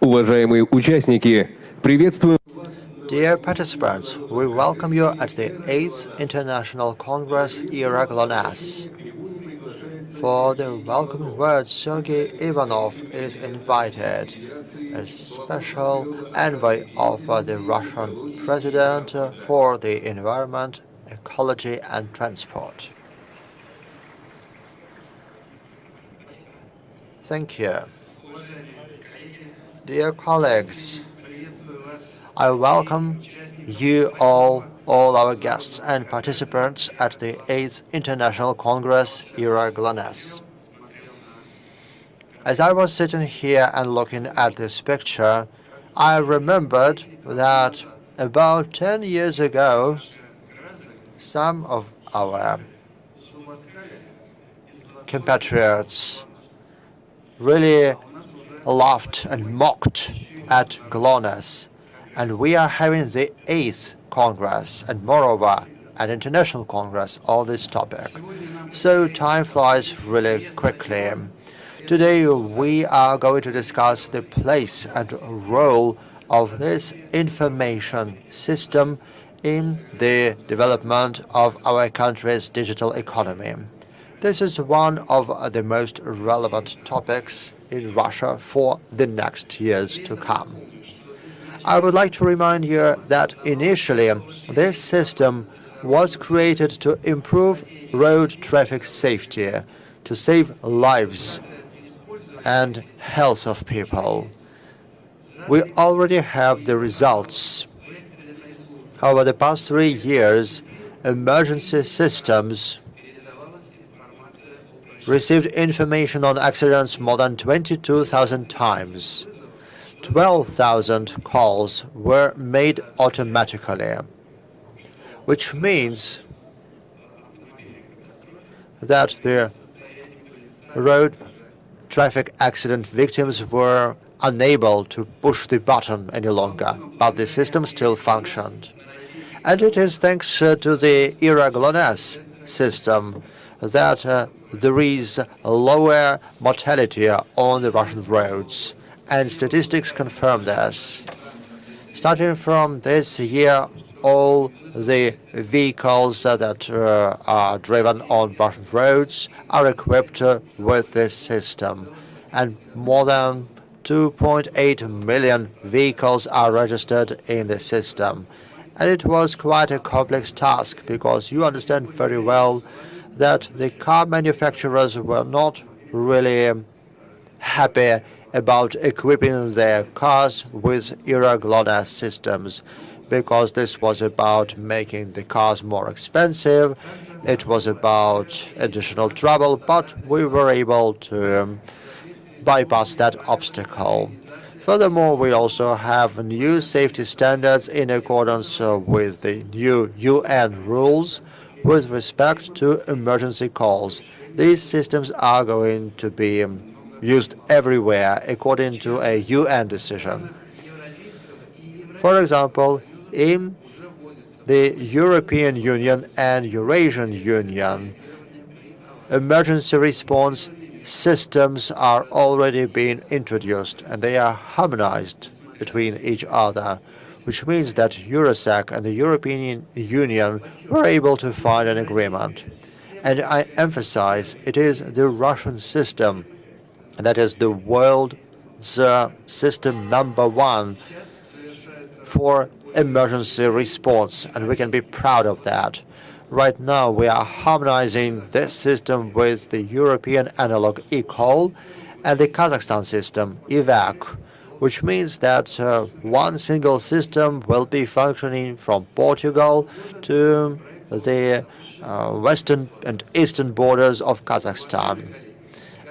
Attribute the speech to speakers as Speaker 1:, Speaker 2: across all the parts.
Speaker 1: Уважаемые участники, приветствуем
Speaker 2: Dear participants, we welcome you at the 8th International Congress ERA GLONASS. For the welcoming words, Sergei Ivanov is invited, a special envoy of the Russian President for the environment, ecology and transport. Thank you. Dear colleagues, I welcome you all our guests and participants at the 8th International Congress ERA GLONASS. As I was sitting here and looking at this picture, I remembered that about 10 years ago, some of our compatriots really laughed and mocked at GLONASS, and we are having the 8th Congress and moreover an international Congress on this topic. So time flies really quickly. Today we are going to discuss the place and role of this information system in the development of our country's digital economy. This is one of the most relevant topics in Russia for the next years to come. I would like to remind you that initially this system was created to improve road traffic safety, to save lives and health of people. We already have the results. Over the past 3 years, emergency systems received information on accidents more than 22,000 times. 12,000 calls were made automatically, which means that the road traffic accident victims were unable to push the button any longer, but the system still functioned. And it is thanks to the ERA GLONASS system that there is lower mortality on the Russian roads, and statistics confirm this. Starting from this year, all the vehicles that are driven on Russian roads are equipped with this system, and more than 2.8 million vehicles are registered in the system. And it was quite a complex task, because you understand very well that the car manufacturers were not really happy about equipping their cars with ERA GLONASS systems, because this was about making the cars more expensive, it was about additional trouble, but we were able to bypass that obstacle. Furthermore, we also have new safety standards in accordance with the new UN rules with respect to emergency calls. These systems are going to be used everywhere according to a UN decision. For example, in the European Union and Eurasian Union, emergency response systems are already being introduced, and they are harmonized between each other, which means that Eurosec and the European Union were able to find an agreement. And I emphasize, it is the Russian system that is the world's system #1 for emergency response, and we can be proud of that. Right now, we are harmonizing this system with the European analog eCall and the Kazakhstan system, EVAC, which means that one single system will be functioning from Portugal to the western and eastern borders of Kazakhstan.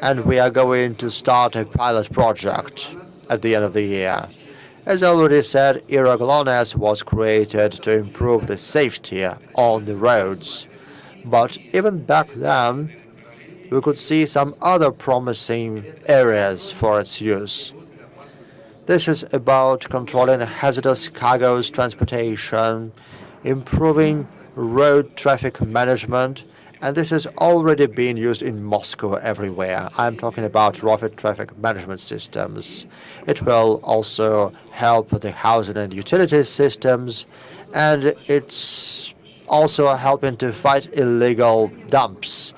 Speaker 2: And we are going to start a pilot project at the end of the year. As I already said, ERA GLONASS was created to improve the safety on the roads. But even back then, we could see some other promising areas for its use. This is about controlling hazardous cargoes transportation, improving road traffic management, And this is already being used in Moscow everywhere. I'm talking about road traffic management systems. It will also help the housing and utilities systems, and it's also helping to fight illegal dumps.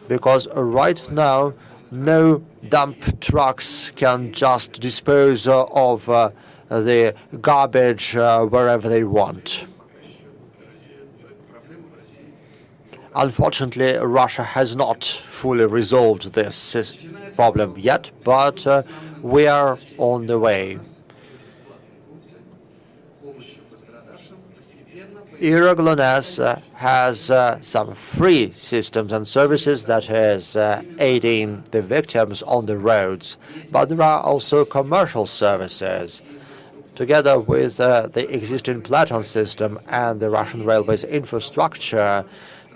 Speaker 2: Because right now, no dump trucks can just dispose of the garbage wherever they want. Unfortunately, Russia has not fully resolved this problem yet, but we are on the way. GLONASS has some free systems and services that is aiding the victims on the roads, but there are also commercial services. Together with the existing Platon system and the Russian railways infrastructure,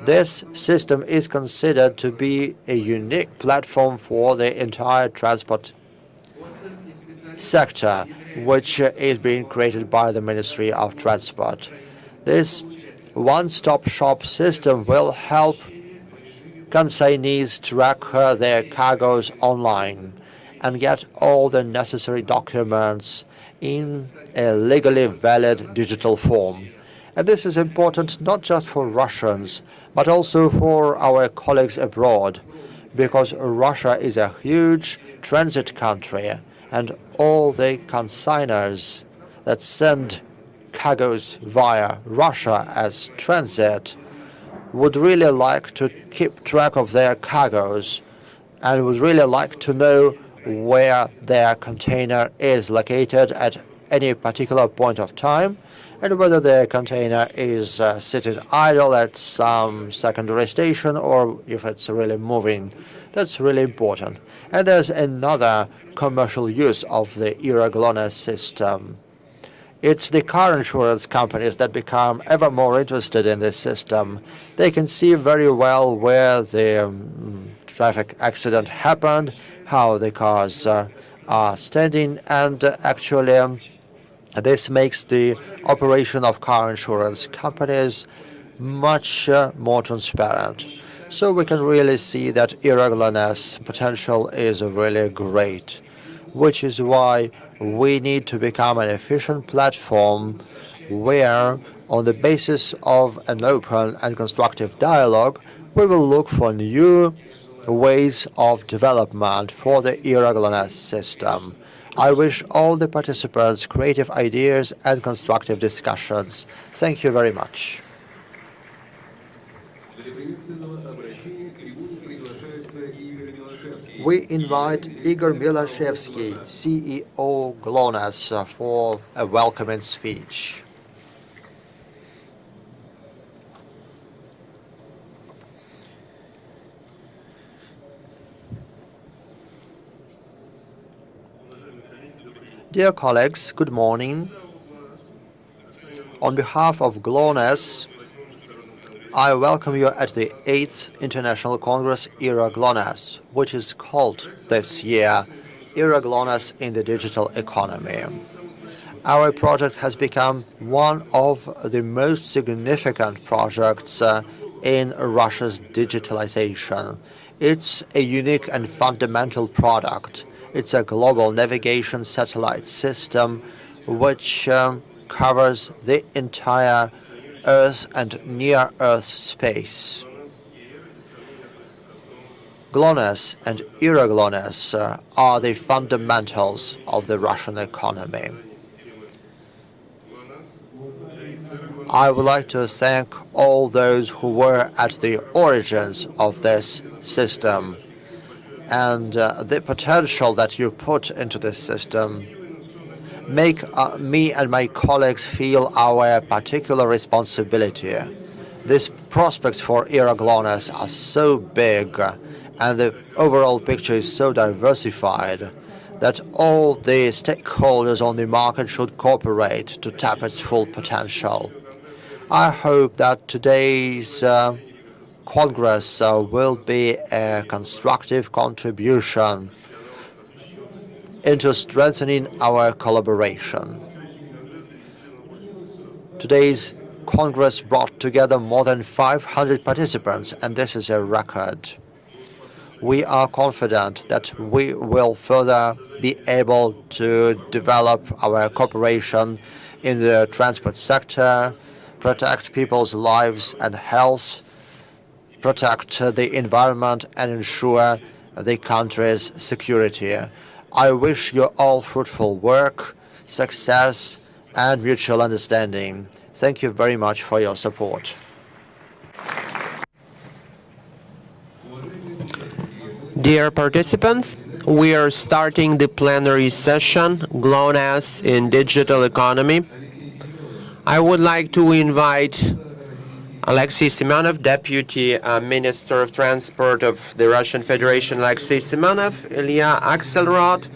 Speaker 2: this system is considered to be a unique platform for the entire transport sector, which is being created by the Ministry of Transport. This one-stop shop system will help consignees track their cargoes online and get all the necessary documents in a legally valid digital form. And this is important not just for Russians, but also for our colleagues abroad, because Russia is a huge transit country, and all the consigners that send cargoes via Russia as transit would really like to keep track of their cargoes and would really like to know where their container is located at any particular point of time, and whether their container is sitting idle at some secondary station or if it's really moving. That's really important. And there's another commercial use of the GLONASS system. It's the car insurance companies that become ever more interested in this system. They can see very well where the traffic accident happened, how the cars are standing, and actually this makes the operation of car insurance companies much more transparent. So we can really see that GLONASS potential is really great, which is why we need to become an efficient platform where, on the basis of an open and constructive dialogue, we will look for new ways of development for the GLONASS system. I wish all the participants creative ideas and constructive discussions. Thank you very much. We invite Igor Milashevsky, CEO GLONASS, for a welcoming speech. Dear colleagues, good morning. On behalf of GLONASS, I welcome you at the 8th International Congress GLONASS, which is called this year GLONASS in the Digital Economy. Our project has become one of the most significant projects in Russia's digitalization. It's a unique and fundamental product. It's a global navigation satellite system which covers the entire Earth and near-Earth space. GLONASS and GLONASS are the fundamentals of the Russian economy. I would like to thank all those who were at the origins of this system, and the potential that you put into this system make me and my colleagues feel our particular responsibility. These prospects for GLONASS are so big, and the overall picture is so diversified that all the stakeholders on the market should cooperate to tap its full potential. I hope that today's Congress will be a constructive contribution into strengthening our collaboration. Today's Congress brought together more than 500 participants, and this is a record. We are confident that we will further be able to develop our cooperation in the transport sector, protect people's lives and health, protect the environment, and ensure the country's security. I wish you all fruitful work, success, and mutual understanding. Thank you very much for your support.
Speaker 3: Dear participants, we are starting the plenary session, GLONASS in Digital Economy. I would like to invite Alexei Semenov, Deputy Minister of Transport of the Russian Federation, Alexei Semenov, Ilya Axelrod,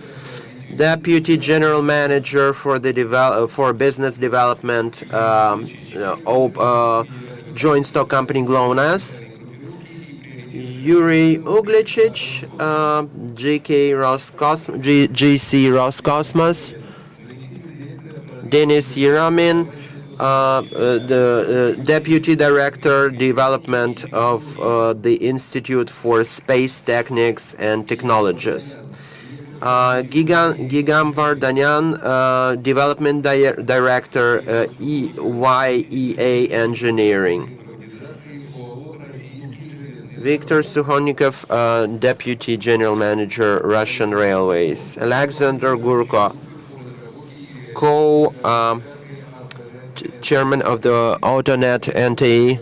Speaker 3: Deputy General Manager for the for Business Development Joint Stock Company GLONASS, Yuri Uglicic, GC Roscosmos, Denis Yeramin, the Deputy Director Development of the Institute for Space Techniques and Technologies, Gigam Vardanyan, Development Director, YEA Engineering, Viktor Sukhonnikov, Deputy General Manager, Russian Railways, Alexander Gurko, Chairman of the Autonet NTE,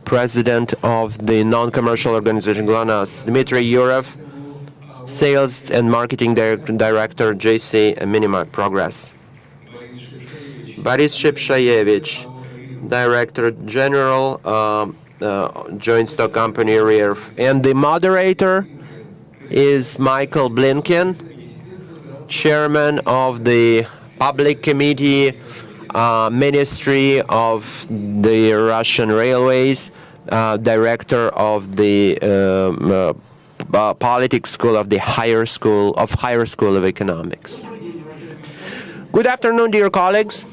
Speaker 3: President of the non-commercial organization GLONASS, Dmitry Yurev, Sales and Marketing Director, JC Minima Progress, Boris Shepshayevich, Director General, Joint Stock Company RIRF, and the moderator is Michael Blinken, Chairman of the Public Committee, Ministry of the Russian Railways, Director of the Politics School of the Higher School of Economics. Good afternoon, dear colleagues.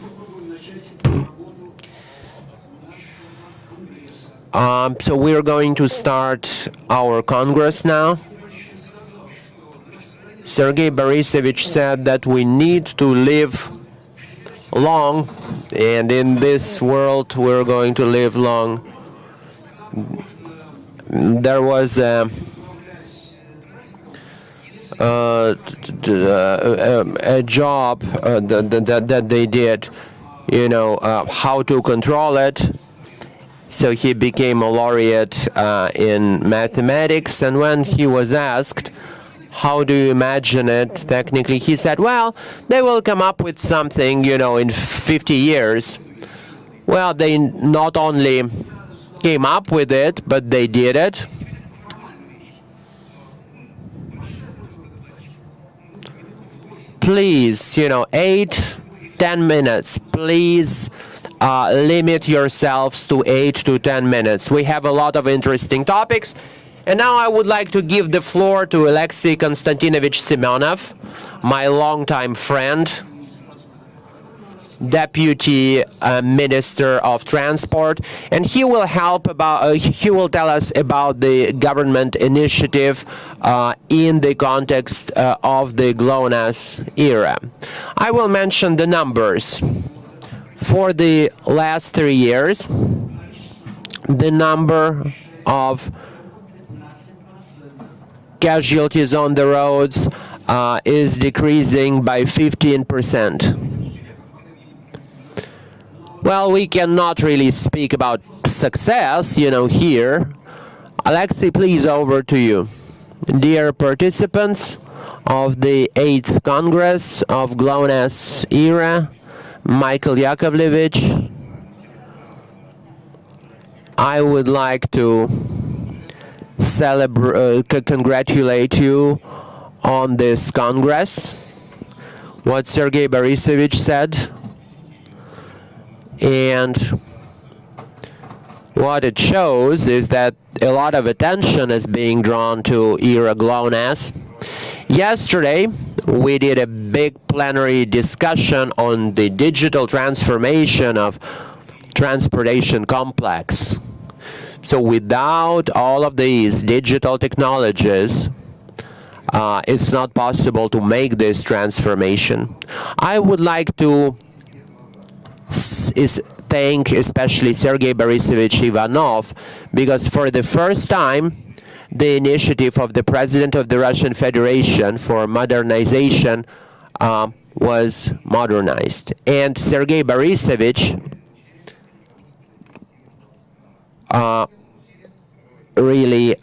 Speaker 3: So we're going to start our Congress now. Sergei Borisovich said that we need to live long, and in this world we're going to live long. There was a job that they did, how to control it. So he became a laureate in mathematics, and when he was asked, how do you imagine it technically, he said, well, they will come up with something, in 50 years. Well, they not only came up with it, but they did it. Please, 8-10 minutes, please. Limit yourselves to 8 to 10 minutes. We have a lot of interesting topics. And now I would like to give the floor to Alexei Konstantinovich Semenov, my longtime friend, Deputy Minister of Transport, and he will he will tell us about the government initiative in the context of the GLONASS era. I will mention the numbers. For the last 3 years, the number of casualties on the roads is decreasing by 15%. Well, we cannot really speak about success, here. Alexei, please, over to you. Dear participants of the 8th Congress of GLONASS era, Michael Yakovlevich, I would like to congratulate you on this Congress, what Sergei Borisovich said, and what it shows is that a lot of attention is being drawn to era GLONASS. Yesterday, we did a big plenary discussion on the digital transformation of transportation complex. So without all of these digital technologies, it's not possible to make this transformation. I would like to thank especially Sergei Borisovich Ivanov, because for the first time, the initiative of the President of the Russian Federation for modernization was modernized. And Sergei Borisovich really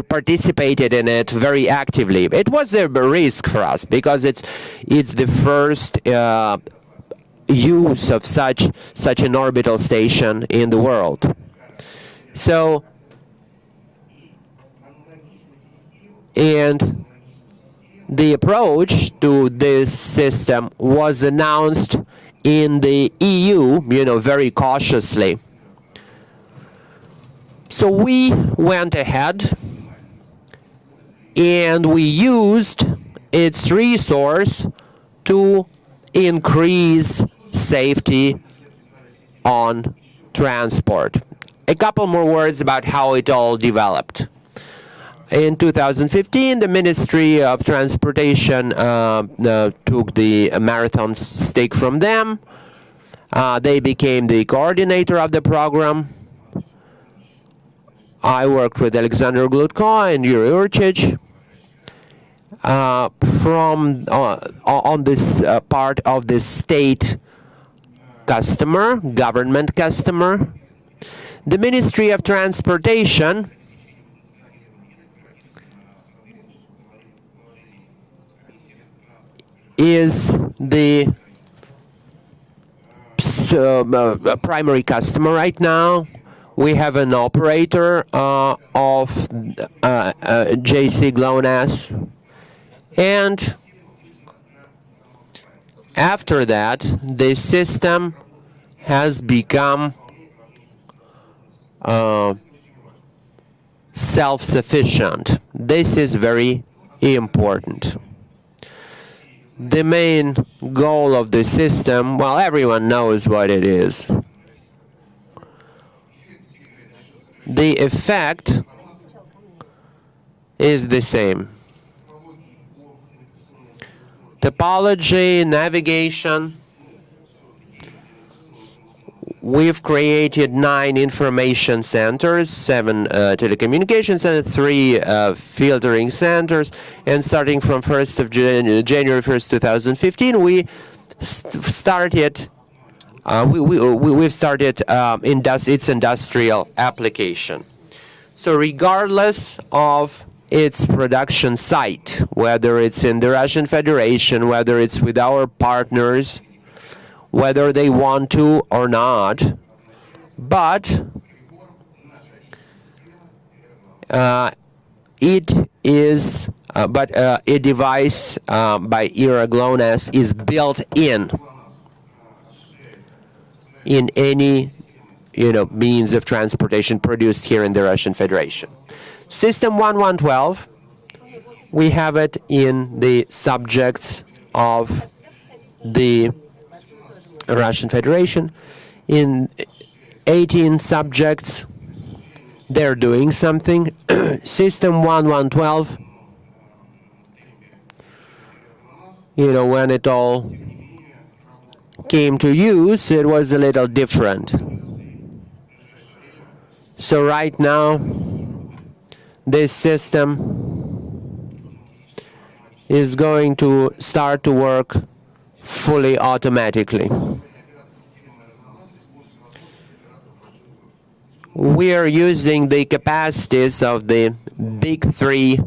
Speaker 3: participated in it very actively. It was a risk for us because it's the first use of such an orbital station in the world. So, and the approach to this system was announced in the EU, very cautiously. So we went ahead and we used its resource to increase safety on transport. A couple more words about how it all developed. In 2015, the Ministry of Transportation took the marathon stake from them. They became the coordinator of the program. I worked with Alexander Glutko and Yuri Urchich on this part of the state customer, government customer. The Ministry of Transportation is the primary customer right now. We have an operator of JC GLONASS, and after that, the system has become self-sufficient. This is very important. The main goal of the system, well, everyone knows what it is. The effect is the same. Topology, navigation. We've created 9 information centers, 7 telecommunications centers, 3 filtering centers, and starting from January 1st, 2015, we've started its industrial application. So regardless of its production site, whether it's in the Russian Federation, whether it's with our partners, whether they want to or not, but it is a device by ERA GLONASS is built in any means of transportation produced here in the Russian Federation. System 1112, we have it in the subjects of the Russian Federation. In 18 subjects, they're doing something. System 1112, when it all came to use, it was a little different. So right now, this system is going to start to work fully automatically. We are using the capacities of the big 3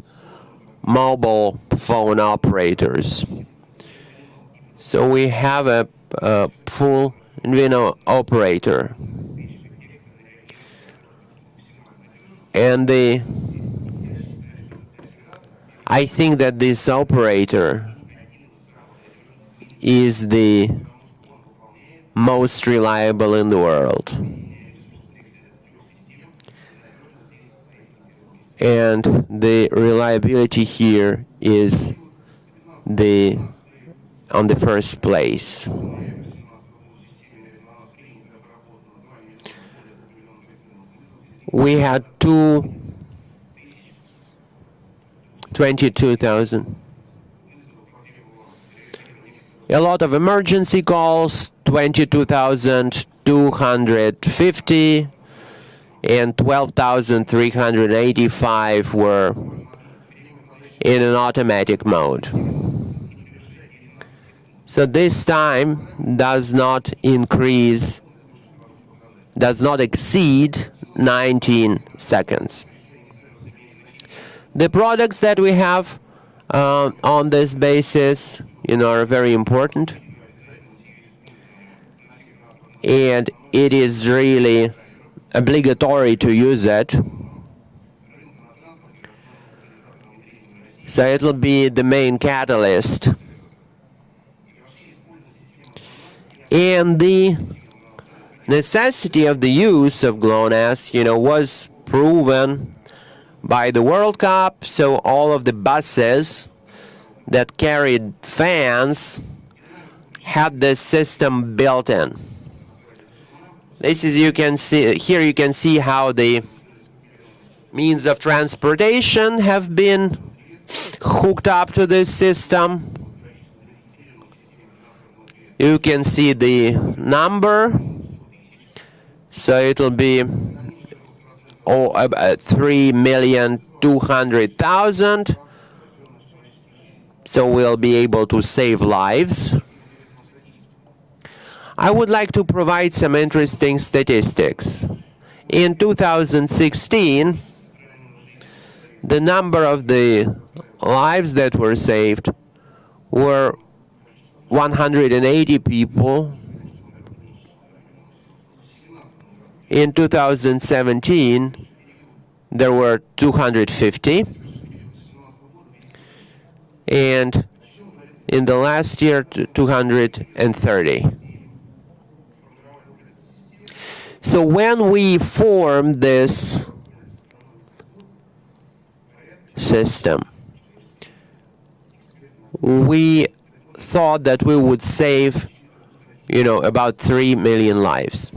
Speaker 3: mobile phone operators. So we have a full operator. And I think that this operator is the most reliable in the world. And the reliability here is on the first place. we had 22,000. A lot of emergency calls, 22,250, and 12,385 were in an automatic mode. So this time does not exceed 19 seconds. The products that we have on this basis, are very important. And it is really obligatory to use it. So it'll be the main catalyst. And the necessity of the use of GLONASS, was proven by the World Cup. So all of the buses that carried fans had this system built in. This is, you can see how the means of transportation have been hooked up to this system. You can see the number. So it'll be 3,200,000. So we'll be able to save lives. I would like to provide some interesting statistics. In 2016, the number of the lives that were saved were 180 people. In 2017, there were 250. And in the last year, 230. So when we formed this system, we thought that we would save, about 3 million lives.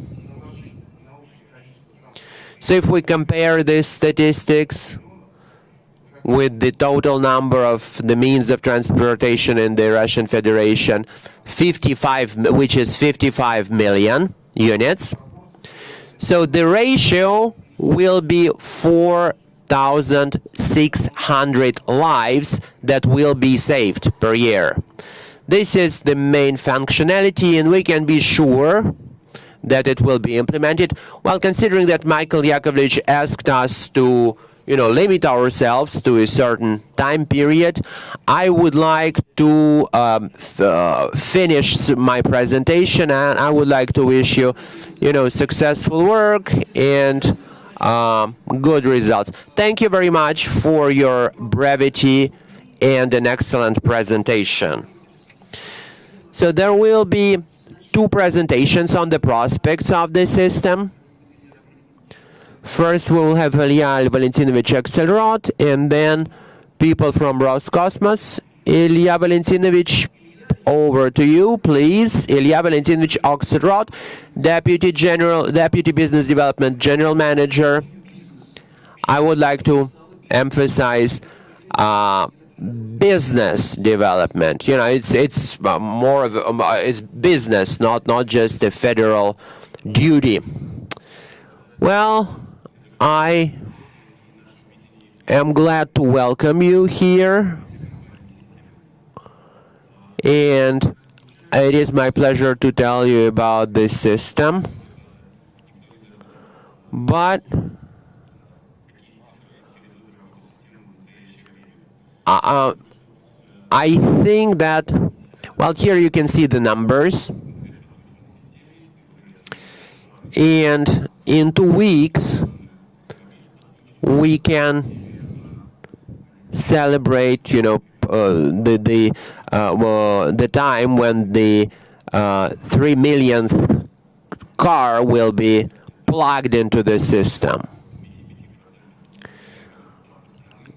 Speaker 3: So if we compare these statistics with the total number of the means of transportation in the Russian Federation, which is 55 million units. So the ratio will be 4,600 lives that will be saved per year. This is the main functionality, and we can be sure that it will be implemented. Well, considering that Michael Yakovlevich asked us to limit ourselves to a certain time period, I would like to finish my presentation, and I would like to wish you, successful work and good results. Thank you very much for your brevity and an excellent presentation. So there will be 2 presentations on the prospects of the system. First, we will have Ilya Valentinovich Axelrod, and then people from Roscosmos. Ilya Valentinovich, over to you, please. Ilya Valentinovich Axelrod, Deputy Business Development General Manager. I would like to emphasize business development. It's more of it's business, not just a federal duty. Well, I am glad to welcome you here, and it is my pleasure to tell you about this system. But I think that, well, here you can see the numbers. And in 2 weeks, we can celebrate, the time when the 3 millionth car will be plugged into the system.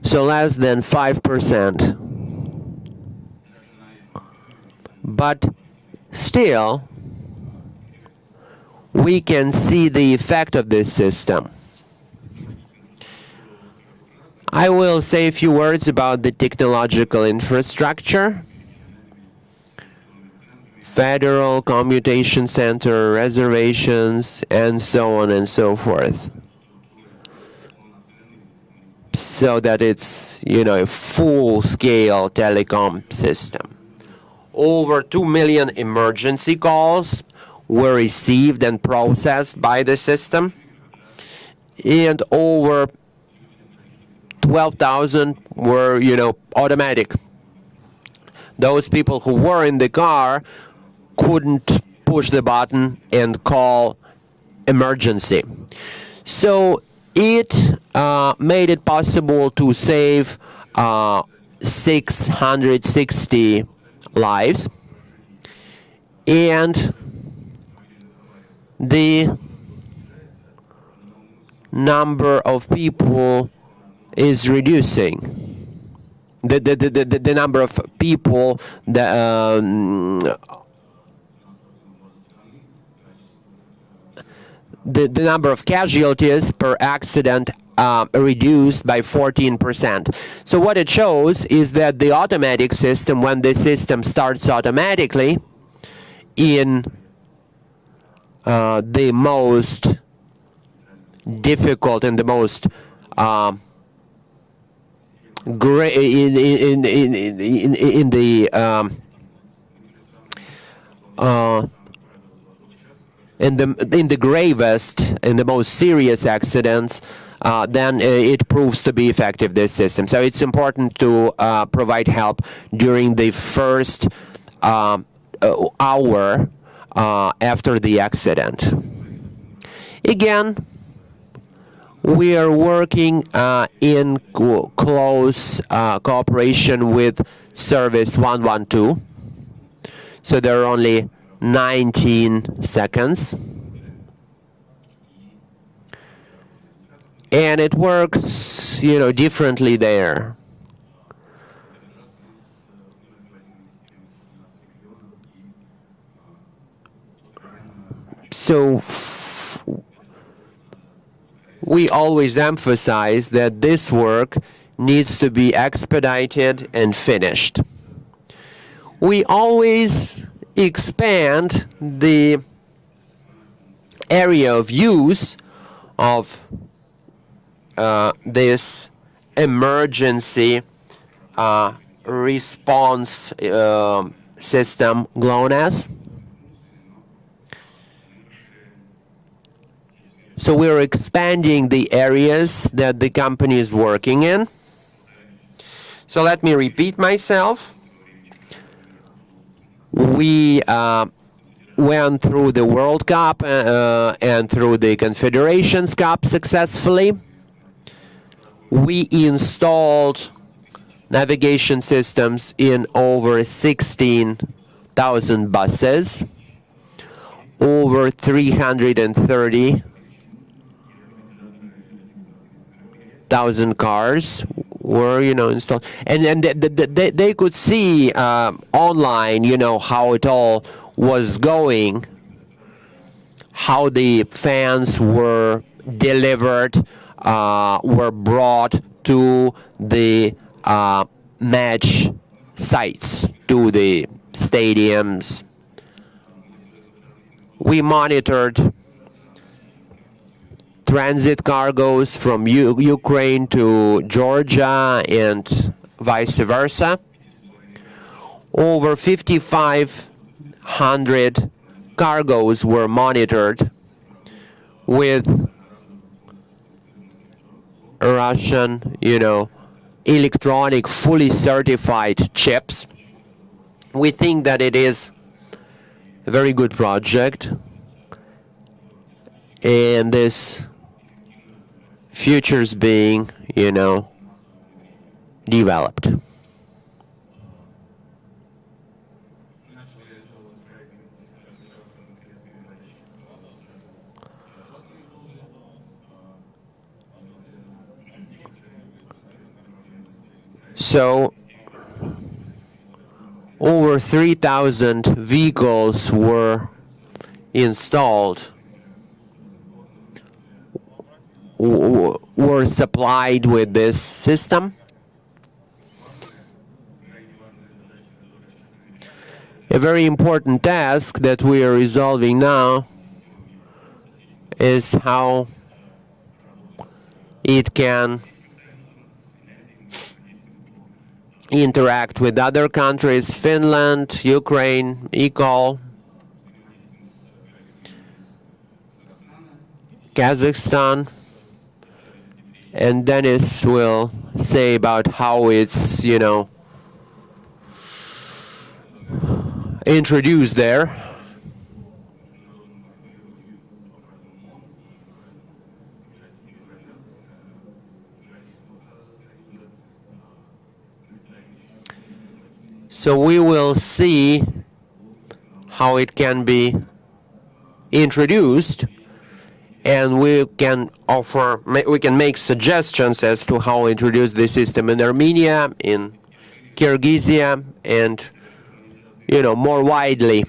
Speaker 3: So less than 5%. But still, we can see the effect of this system. I will say a few words about the technological infrastructure. Federal Commutation Center, reservations, and so on and so forth. So that it's, a full-scale telecom system. Over 2 million emergency calls were received and processed by the system, and over 12,000 were, automatic. Those people who were in the car couldn't push the button and call emergency. So it made it possible to save 660 lives, and the number of people is reducing. The number of people that the number of casualties per accident reduced by 14%. So what it shows is that the automatic system, when the system starts automatically in the most difficult and the most in the gravest, in the most serious accidents, then it proves to be effective, this system. So it's important to provide help during the first hour after the accident. Again, we are working in close cooperation with Service 112. So there are only 19 seconds. And it works, differently there. So we always emphasize that this work needs to be expedited and finished. We always expand the area of use of this emergency response system, GLONASS. So we're expanding the areas that the company is working in. So let me repeat myself. We went through the World Cup and through the Confederations Cup successfully. We installed navigation systems in over 16,000 buses, over 330,000 cars were, installed, and they could see online, how it all was going, how the fans were delivered, were brought to the match sites, to the stadiums. We monitored transit cargoes from Ukraine to Georgia and vice versa. Over 5,500 cargoes were monitored with Russian, electronic, fully certified chips. We think that it is a very good project, and this future's being, developed. So over 3,000 vehicles were installed were supplied with this system. A very important task that we are resolving now is how it can interact with other countries, Finland, Ukraine, ECOL, Kazakhstan, and Dennis will say about how it's, introduced there. So we will see how it can be introduced, and we can make suggestions as to how to introduce the system in Armenia, in Kyrgyzia, and more widely.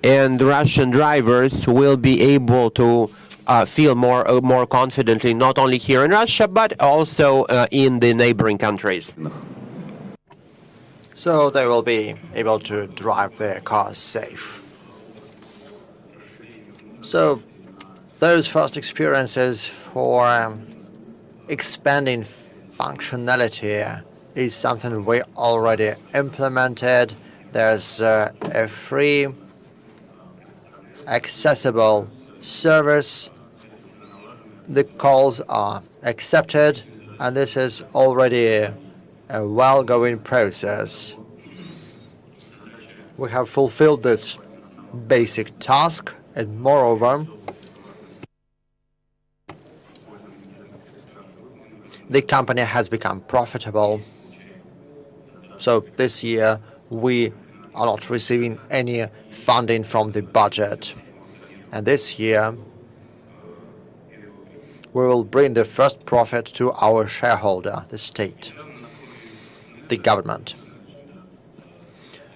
Speaker 3: And Russian drivers will be able to feel more confidently, not only here in Russia, but also in the neighboring countries.
Speaker 2: So they will be able to drive their cars safe. So those first experiences for expanding functionality is something we already implemented. There's a free, accessible service. The calls are accepted, and this is already a well-going process. We have fulfilled this basic task, and moreover, the company has become profitable. So this year we are not receiving any funding from the budget. And this year we will bring the first profit to our shareholder, the state, the government.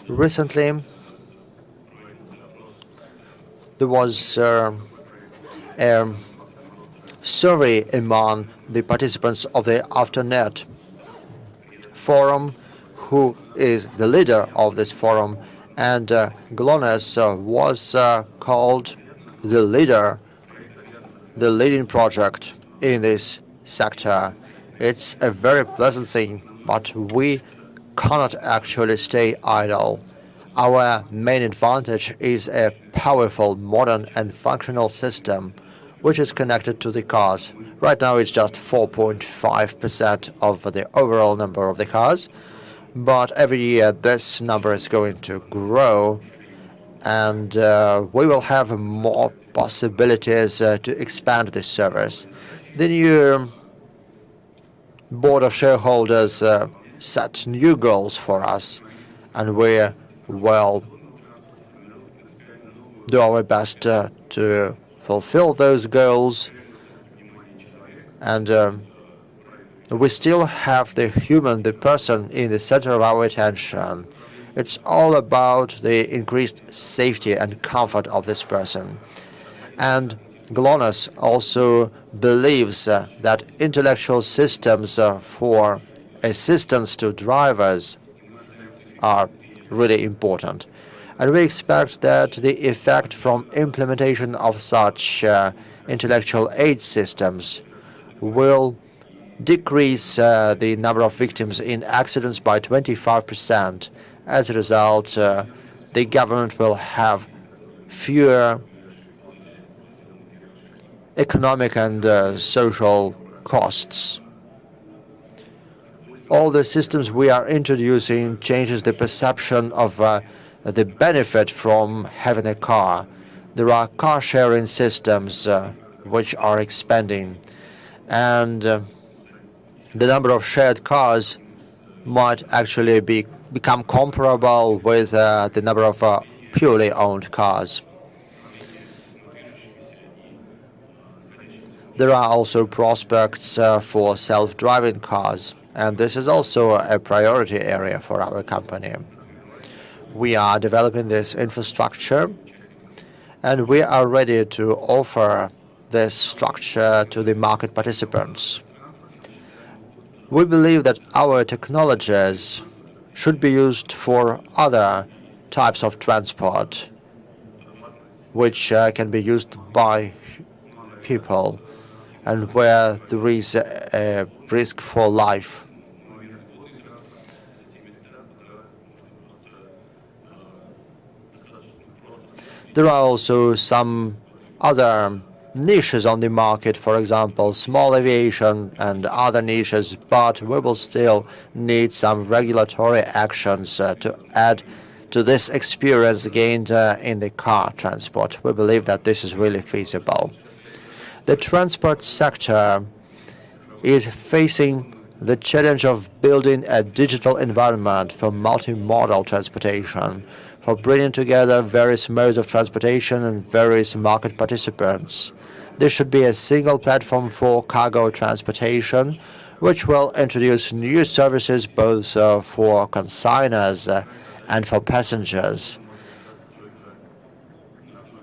Speaker 2: Recently, there was a survey among the participants of the AfterNet forum, who is the leader of this forum, and GLONASS was called the leading project in this sector. It's a very pleasant thing, but we cannot actually stay idle. Our main advantage is a powerful, modern and functional system which is connected to the cars. Right now it's just 4.5% of the overall number of the cars, but every year this number is going to grow, and we will have more possibilities to expand this service. The new board of shareholders set new goals for us, and we will do our best to fulfill those goals. And we still have the human, the person, in the center of our attention. It's all about the increased safety and comfort of this person. And GLONASS also believes that intellectual systems for assistance to drivers are really important. And we expect that the effect from implementation of such intellectual aid systems will decrease the number of victims in accidents by 25%. As a result, the government will have fewer economic and social costs. All the systems we are introducing changes the perception of the benefit from having a car. There are car sharing systems which are expanding, and the number of shared cars might actually become comparable with the number of purely owned cars. There are also prospects for self-driving cars, and this is also a priority area for our company. We are developing this infrastructure, and we are ready to offer this structure to the market participants. We believe that our technologies should be used for other types of transport, which can be used by people and where there is a risk for life. There are also some other niches on the market, for example, small aviation and other niches, but we will still need some regulatory actions to add to this experience gained in the car transport. We believe that this is really feasible. The transport sector is facing the challenge of building a digital environment for multimodal transportation, for bringing together various modes of transportation and various market participants. There should be a single platform for cargo transportation, which will introduce new services both for consignors and for passengers.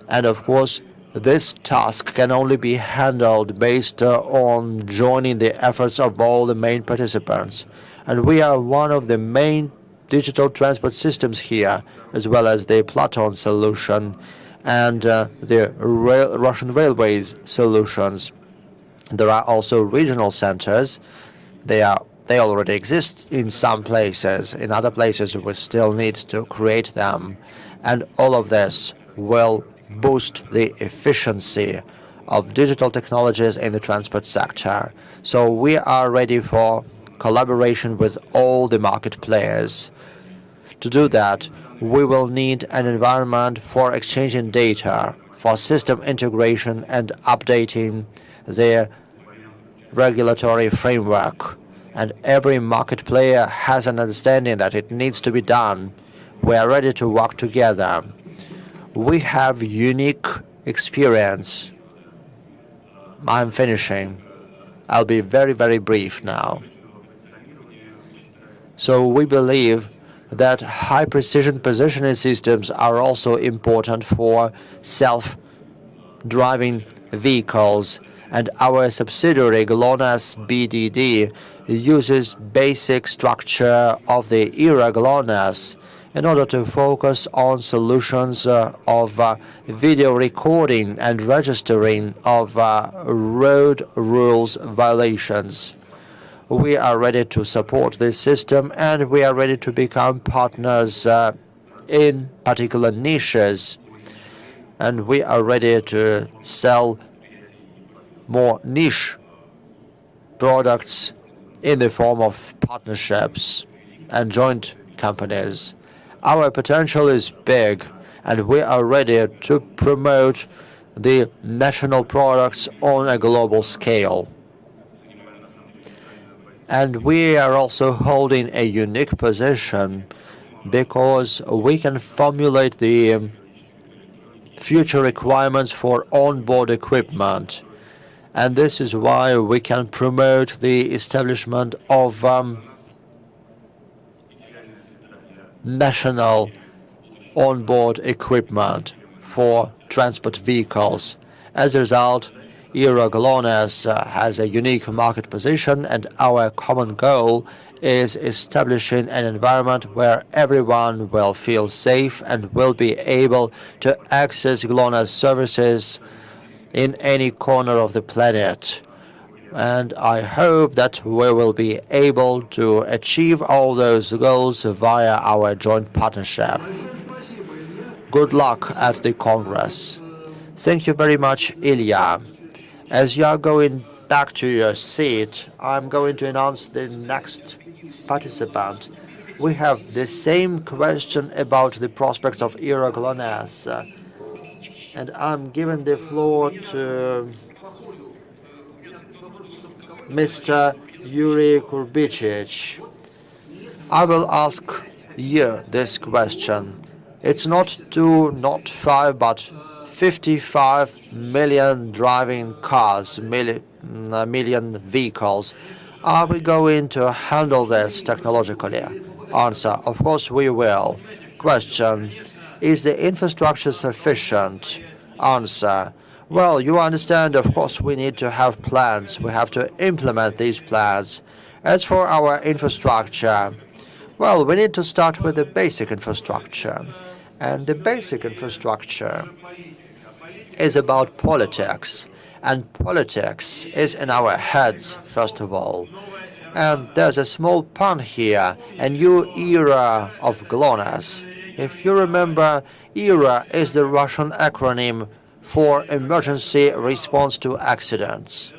Speaker 2: And of course, this task can only be handled based on joining the efforts of all the main participants. And we are one of the main digital transport systems here, as well as the Platon solution and the Russian Railways solutions. There are also regional centers. They already exist in some places. In other places, we still need to create them. And all of this will boost the efficiency of digital technologies in the transport sector. So we are ready for collaboration with all the market players. To do that, we will need an environment for exchanging data, for system integration and updating the regulatory framework. And every market player has an understanding that it needs to be done. We are ready to work together. We have unique experience. I'm finishing. I'll be very, very brief now. So we believe that high-precision positioning systems are also important for self-driving vehicles, and our subsidiary GLONASS BDD uses basic structure of the era GLONASS in order to focus on solutions of video recording and registering of road rules violations. We are ready to support this system, and we are ready to become partners in particular niches. And we are ready to sell more niche products in the form of partnerships and joint companies. Our potential is big, and we are ready to promote the national products on a global scale. And we are also holding a unique position because we can formulate the future requirements for onboard equipment. And this is why we can promote the establishment of national onboard equipment for transport vehicles. As a result, era GLONASS has a unique market position, and our common goal is establishing an environment where everyone will feel safe and will be able to access GLONASS services in any corner of the planet. And I hope that we will be able to achieve all those goals via our joint partnership. Good luck at the Congress. Thank you very much, Ilya. As you are going back to your seat, I'm going to announce the next participant. We have the same question about the prospects of era GLONASS. And I'm giving the floor to Mr. Yuri Kurbicic. I will ask you this question. It's not 2, not 5, but 55 million driving cars, million vehicles. Are we going to handle this technologically? Answer: of course we will. question, is the infrastructure sufficient? Answer, well, you understand, of course, we need to have plans. We have to implement these plans. As for our infrastructure, well, we need to start with the basic infrastructure. And the basic infrastructure is about politics. And politics is in our heads, first of all. And there's a small pun here, a new era of GLONASS. If you remember, ERA is the Russian acronym for Emergency Response to Accidents.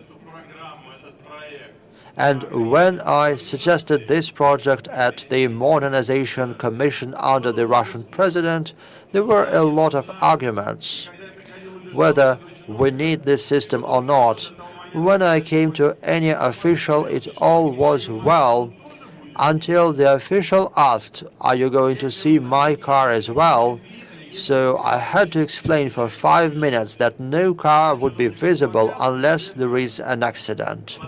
Speaker 2: And when I suggested this project at the Modernization Commission under the Russian president, there were a lot of arguments whether we need this system or not. When I came to any official, it all was well, until the official asked, "Are you going to see my car as well?" So I had to explain for 5 minutes that no car would be visible unless there is an accident.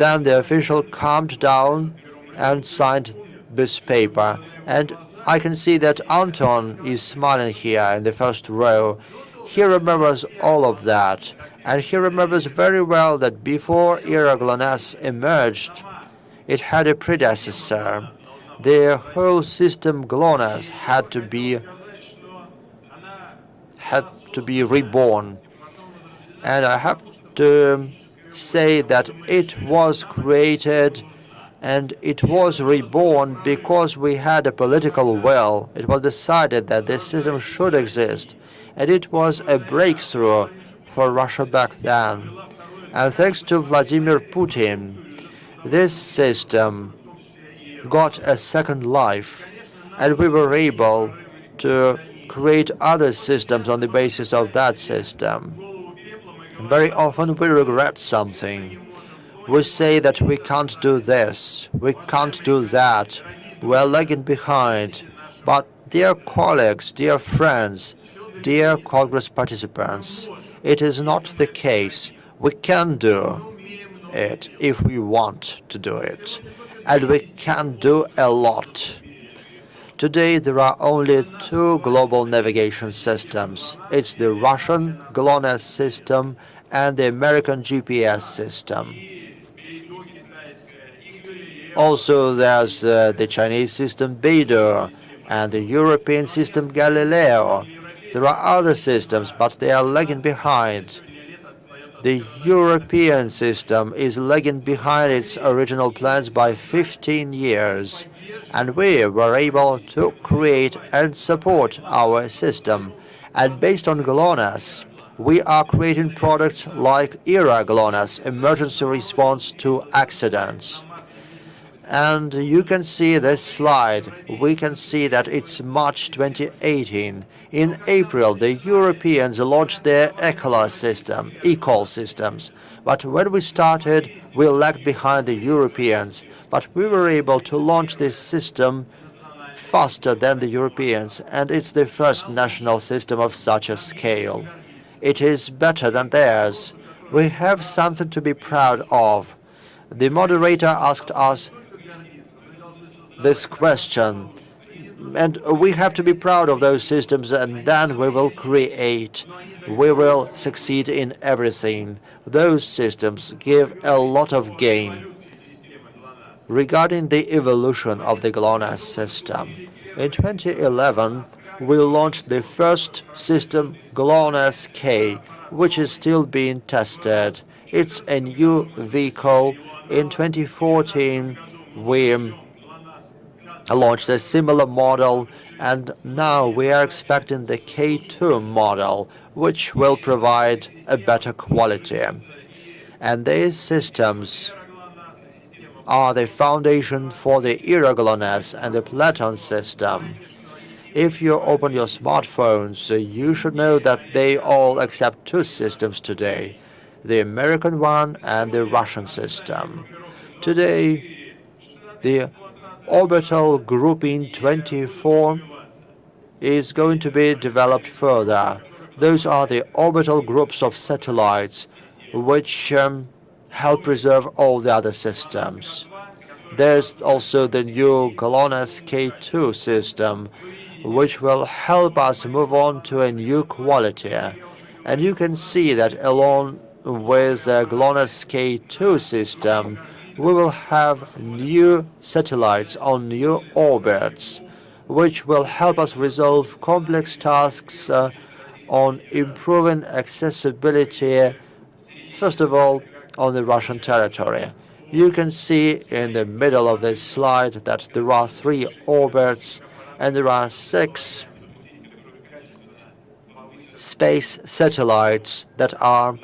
Speaker 2: Then the official calmed down and signed this paper. And I can see that Anton is smiling here in the first row. He remembers all of that. And he remembers very well that before ERA GLONASS emerged, it had a predecessor. The whole system GLONASS had to be reborn. And I have to say that it was created and it was reborn because we had a political will. It was decided that this system should exist, and it was a breakthrough for Russia back then. And thanks to Vladimir Putin, this system got a second life, and we were able to create other systems on the basis of that system. Very often we regret something. We say that we can't do this, we can't do that, we're lagging behind. But dear colleagues, dear friends, dear Congress participants, it is not the case. We can do it if we want to do it. And we can do a lot. Today there are only 2 global navigation systems. It's the Russian GLONASS system and the American GPS system. Also there's the Chinese system Beidou and the European system Galileo. There are other systems, but they are lagging behind. The European system is lagging behind its original plans by 15 years. And we were able to create and support our system. And based on GLONASS, we are creating products like ERA GLONASS, Emergency Response to Accidents. And you can see this slide. We can see that it's March 2018. In April, the Europeans launched their eCall systems. But when we started, we lagged behind the Europeans. But we were able to launch this system faster than the Europeans, and it's the first national system of such a scale. It is better than theirs. We have something to be proud of. The moderator asked us this question, and we have to be proud of those systems, and then we will create. We will succeed in everything. Those systems give a lot of gain. Regarding the evolution of the GLONASS system, in 2011, we launched the first system, GLONASS K, which is still being tested. It's a new vehicle. In 2014, we launched a similar model, and now we are expecting the K2 model, which will provide a better quality. And these systems are the foundation for the ERA GLONASS and the Platon system. If you open your smartphones, you should know that they all accept 2 systems today, the American one and the Russian system. Today, the orbital grouping 24 is going to be developed further. Those are the orbital groups of satellites which help preserve all the other systems. There's also the new GLONASS K2 system, which will help us move on to a new quality. And you can see that along with the GLONASS K2 system, we will have new satellites on new orbits, which will help us resolve complex tasks on improving accessibility, first of all, on the Russian territory. You can see in the middle of this slide that there are 3 orbits and there are 6 space satellites that are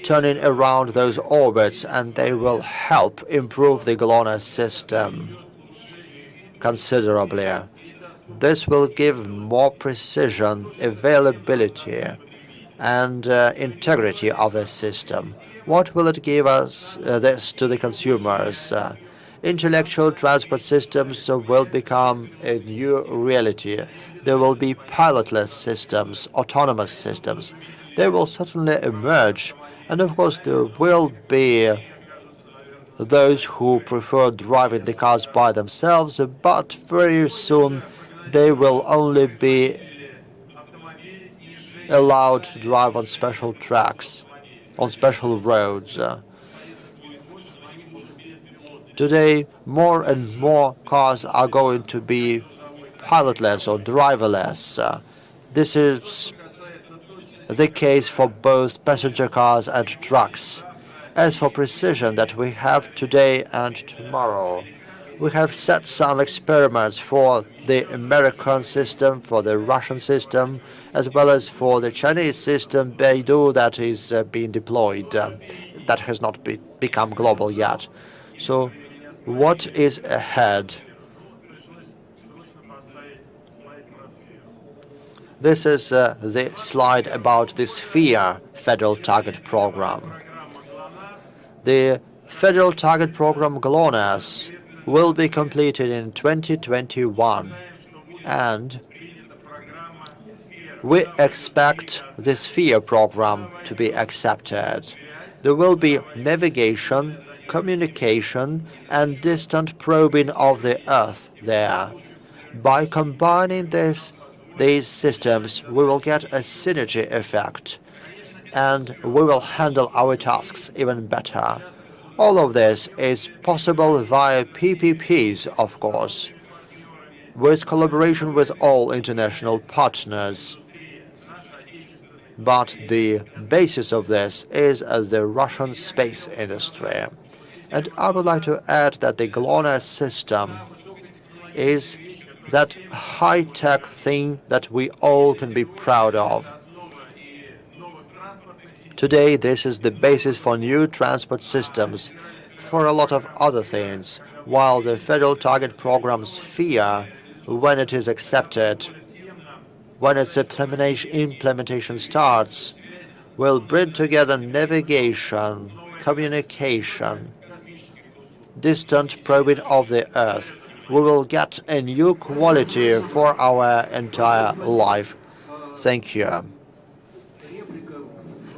Speaker 2: turning around those orbits, and they will help improve the GLONASS system considerably. This will give more precision, availability, and integrity of the system. What will it give us this to the consumers? Intellectual transport systems will become a new reality. There will be pilotless systems, autonomous systems. They will certainly emerge, and of course there will be those who prefer driving the cars by themselves, but very soon they will only be allowed to drive on special tracks, on special roads. Today, more and more cars are going to be pilotless or driverless. This is the case for both passenger cars and trucks. As for precision that we have today and tomorrow, we have set some experiments for the American system, for the Russian system, as well as for the Chinese system, Beidou, that is being deployed, that has not become global yet. So what is ahead? This is the slide about the Sphere Federal Target Program. The Federal Target Program GLONASS will be completed in 2021, and we expect the Sphere program to be accepted. There will be navigation, communication, and distant probing of the Earth there. By combining these systems, we will get a synergy effect, and we will handle our tasks even better. All of this is possible via PPPs, of course, with collaboration with all international partners. But the basis of this is the Russian space industry. And I would like to add that the GLONASS system is that high-tech thing that we all can be proud of. Today, this is the basis for new transport systems, for a lot of other things, while the Federal Target Program Sphere, when it is accepted, when its implementation starts, will bring together navigation, communication, distant probing of the Earth. We will get a new quality for our entire life. Thank you.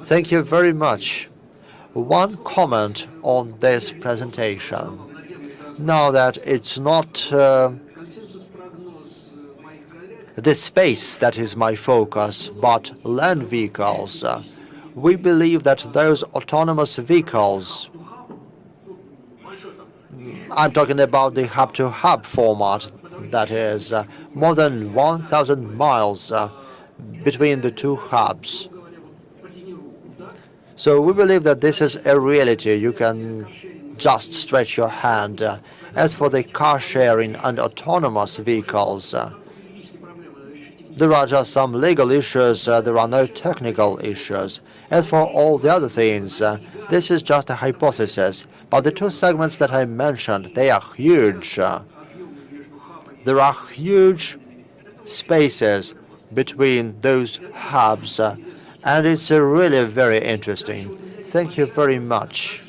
Speaker 2: Thank you very much. One comment on this presentation. Now that it's not the space that is my focus, but land vehicles, we believe that those autonomous vehicles, I'm talking about the hub-to-hub format, that is more than 1,000 miles between the two hubs. So we believe that this is a reality. You can just stretch your hand. As for the car sharing and autonomous vehicles, there are just some legal issues, there are no technical issues. As for all the other things, this is just a hypothesis. But the two segments that I mentioned, they are huge. There are huge spaces between those hubs, and it's really very interesting. Thank you very much.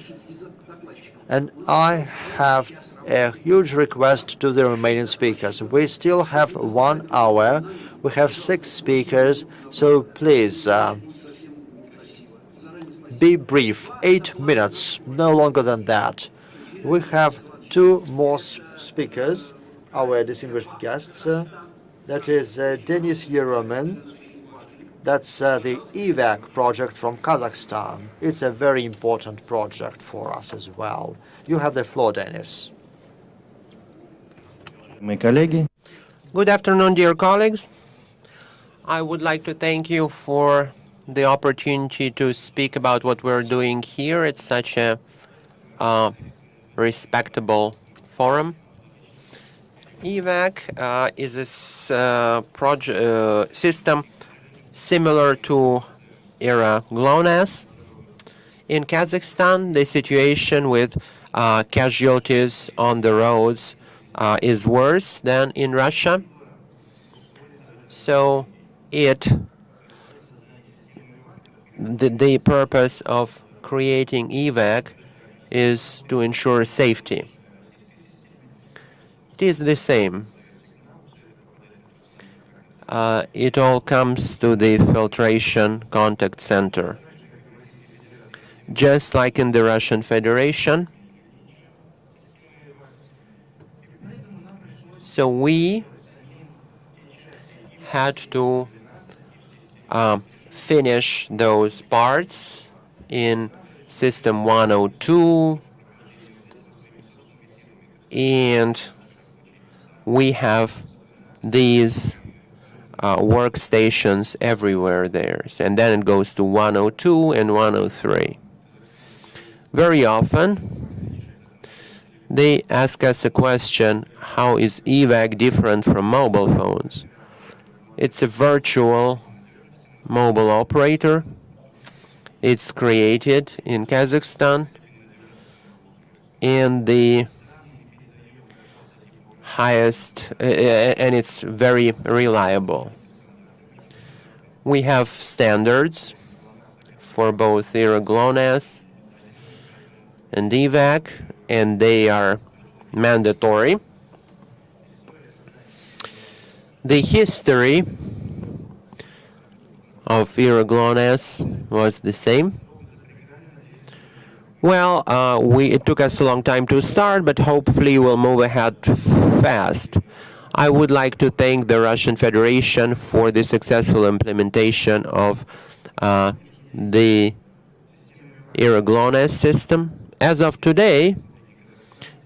Speaker 2: And I have a huge request to the Romanian speakers. We still have 1 hour. We have 6 speakers, so please be brief, 8 minutes, no longer than that. We have two more speakers, our distinguished guests. That is Denis Yeroman. That's the EVAC project from Kazakhstan. It's a very important project for us as well. You have the floor, Denis.
Speaker 4: Мои коллеги,
Speaker 3: Good afternoon, dear colleagues. I would like to thank you for the opportunity to speak about what we're doing here at such a respectable forum. EVAC is a system similar to ERA GLONASS. In Kazakhstan, the situation with casualties on the roads is worse than in Russia. So the purpose of creating EVAC is to ensure safety. It is the same. It all comes to the filtration contact center. Just like in the Russian Federation. So we had to finish those parts in System 102, and we have these workstations everywhere there. And then it goes to 102 and 103. Very often, they ask us a question, how is EVAC different from mobile phones? It's a virtual mobile operator. It's created in Kazakhstan, and the highest, and it's very reliable. We have standards for both ERA GLONASS and EVAC, and they are mandatory. The history of ERA GLONASS was the same. Well, it took us a long time to start, but hopefully we'll move ahead fast. I would like to thank the Russian Federation for the successful implementation of the ERA GLONASS system. As of today,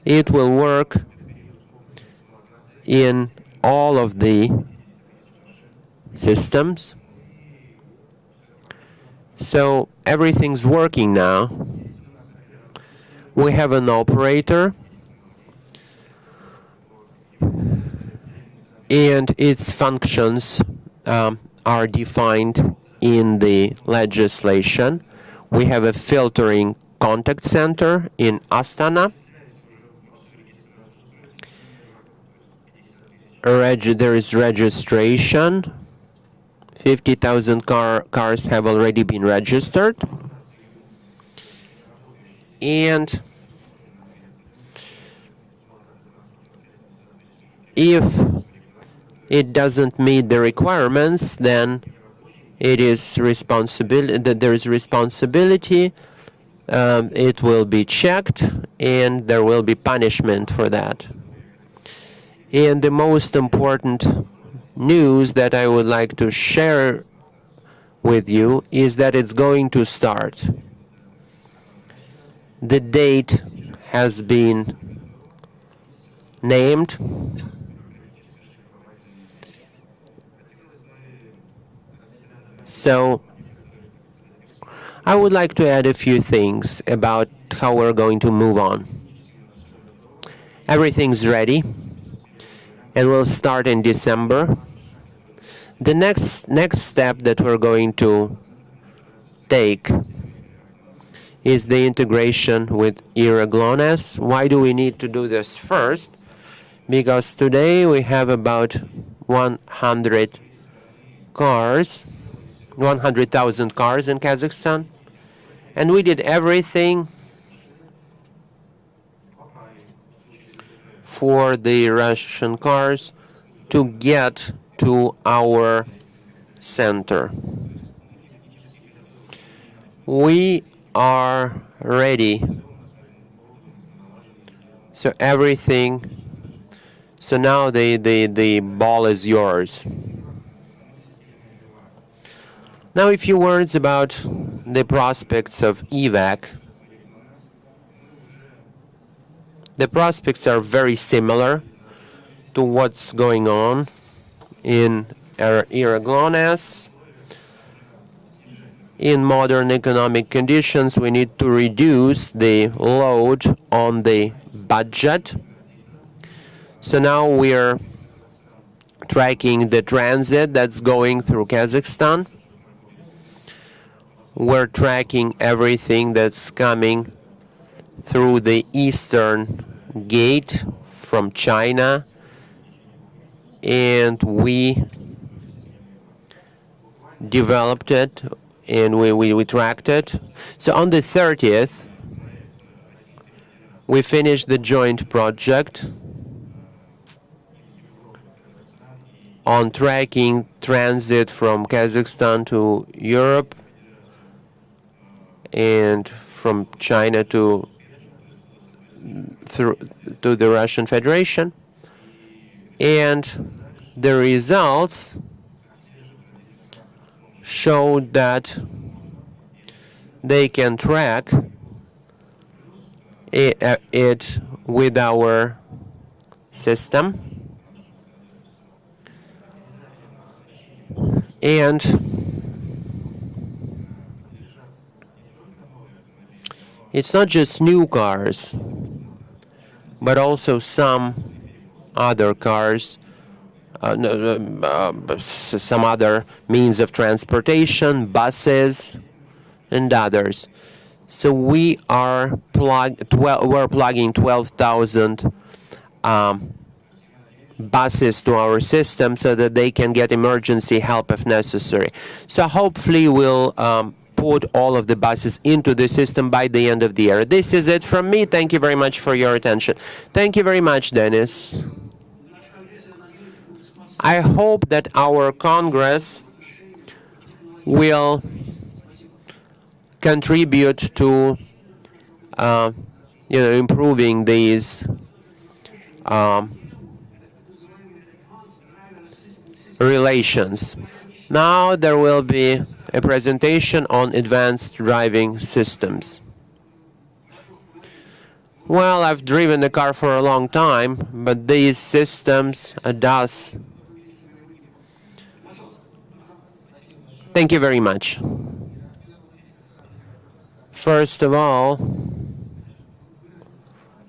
Speaker 3: it will work in all of the systems. So everything's working now. We have an operator, and its functions are defined in the legislation. We have a filtering contact center in Astana. There is registration. 50,000 cars have already been registered. And if it doesn't meet the requirements, then it is responsibility. There is responsibility. It will be checked, and there will be punishment for that. And the most important news that I would like to share with you is that it's going to start. The date has been named. So I would like to add a few things about how we're going to move on. Everything's ready, and we'll start in December. The next step that we're going to take is the integration with ERA GLONASS. Why do we need to do this first? Because today we have about 100,000 cars in Kazakhstan, and we did everything for the Russian cars to get to our center. We are ready. So everything, so now the ball is yours. Now a few words about the prospects of EVAC. The prospects are very similar to what's going on in era GLONASS. In modern economic conditions, we need to reduce the load on the budget. So now we're tracking the transit that's going through Kazakhstan. We're tracking everything that's coming through the eastern gate from China, and we developed it and we tracked it. So on the 30th, we finished the joint project on tracking transit from Kazakhstan to Europe and from China to the Russian Federation. And the results showed that they can track it with our system. And it's not just new cars, but also some other cars, some other means of transportation, buses, and others. So we are we're plugging 12,000 buses to our system so that they can get emergency help if necessary. So hopefully we'll put all of the buses into the system by the end of the year. This is it from me. Thank you very much for your attention. Thank you very much, Dennis. I hope that our Congress will contribute to improving these relations. Now there will be a presentation on advanced driving systems. Well, I've driven the car for a long time, but these systems does. Thank you very much. First of all,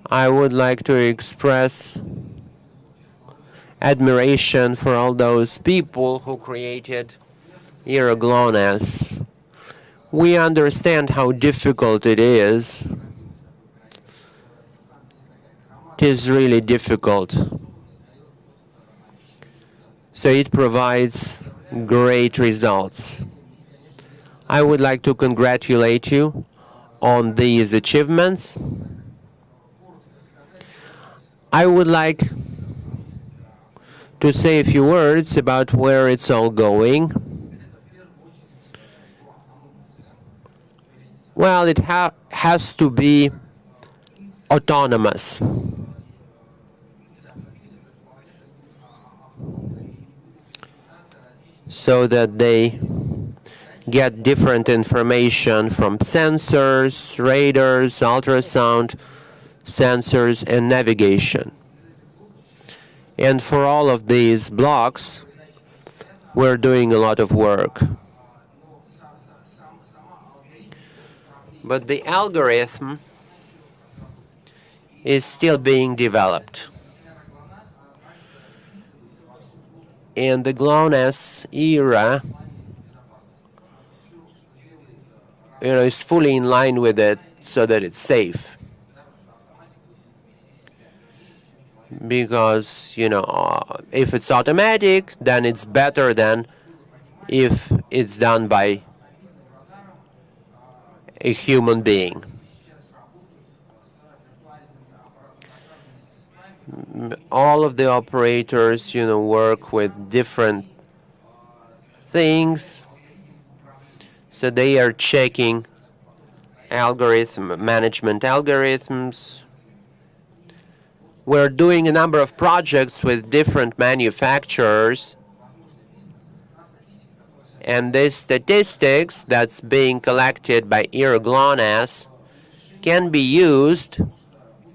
Speaker 3: I would like to express admiration for all those people who created GLONASS. We understand how difficult it is. It is really difficult. So it provides great results. I would like to congratulate you on these achievements. I would like to say a few words about where it's all going. Well, it has to be autonomous. So that they get different information from sensors, radars, ultrasound sensors, and navigation. And for all of these blocks, we're doing a lot of work. But the algorithm is still being developed. And the GLONASS era is fully in line with it so that it's safe. Because, if it's automatic, then it's better than if it's done by a human being. All of the operators, work with different things. So they are checking management algorithms, we're doing a number of projects with different manufacturers, and this statistics that's being collected by GLONASS can be used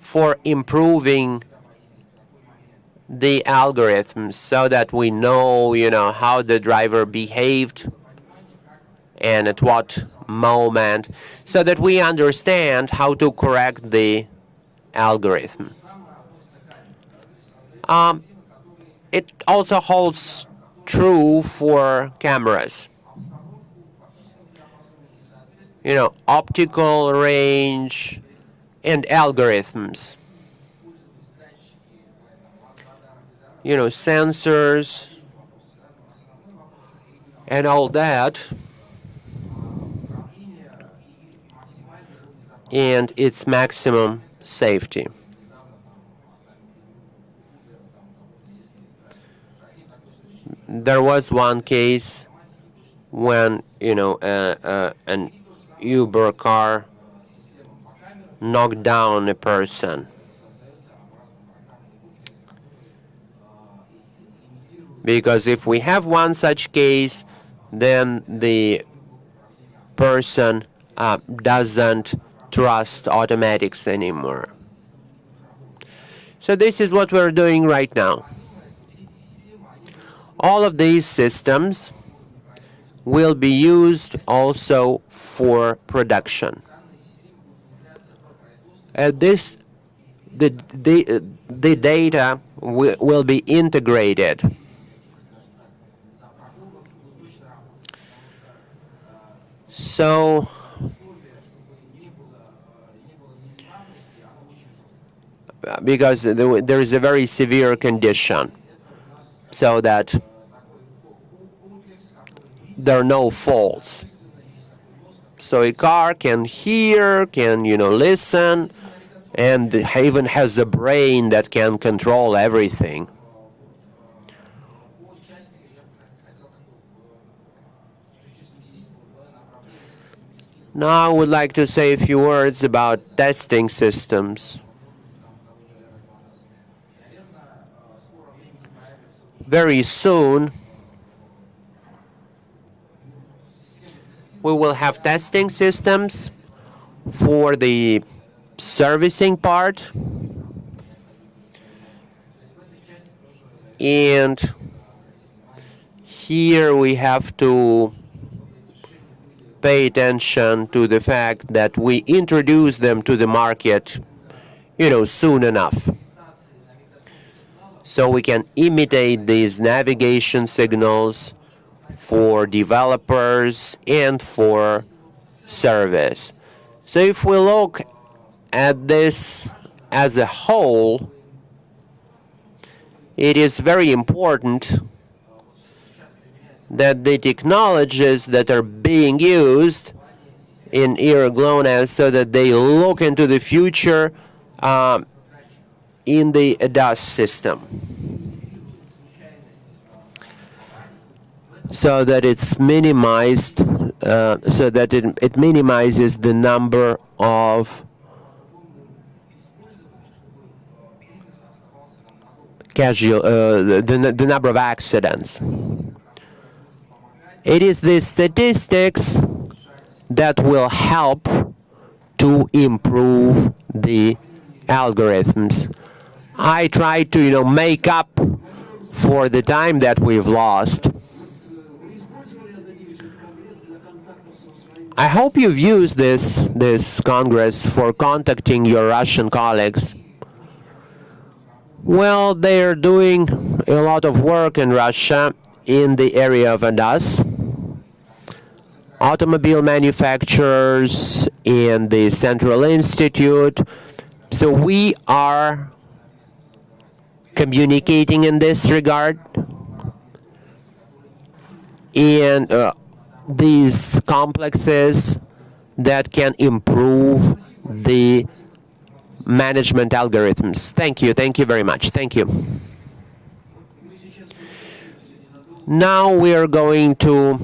Speaker 3: for improving the algorithms so that we know, how the driver behaved and at what moment, so that we understand how to correct the algorithm. It also holds true for cameras. Optical range and algorithms. Sensors and all that. And its maximum safety. There was one case when, an Uber car knocked down a person. Because if we have one such case, then the person doesn't trust automatics anymore. So this is what we're doing right now. All of these systems will be used also for production. The data will be integrated. So because there is a very severe condition, so that there are no faults. So a car can hear, can listen, and even has a brain that can control everything. Now I would like to say a few words about testing systems. Very soon, we will have testing systems for the servicing part, and here we have to pay attention to the fact that we introduce them to the market, soon enough. So we can imitate these navigation signals for developers and for service. So if we look at this as a whole, it is very important that the technologies that are being used in GLONASS, so that they look into the future in the ADAS system, so that it's minimized, so that it minimizes the number of the number of accidents. It is the statistics that will help to improve the algorithms. I try to, make up for the time that we've lost. I hope you've used this Congress for contacting your Russian colleagues. Well, they're doing a lot of work in Russia in the area of ADAS. Automobile manufacturers and the Central Institute. So we are communicating in this regard. And these complexes that can improve the management algorithms. Thank you very much. Thank you. Now we are going to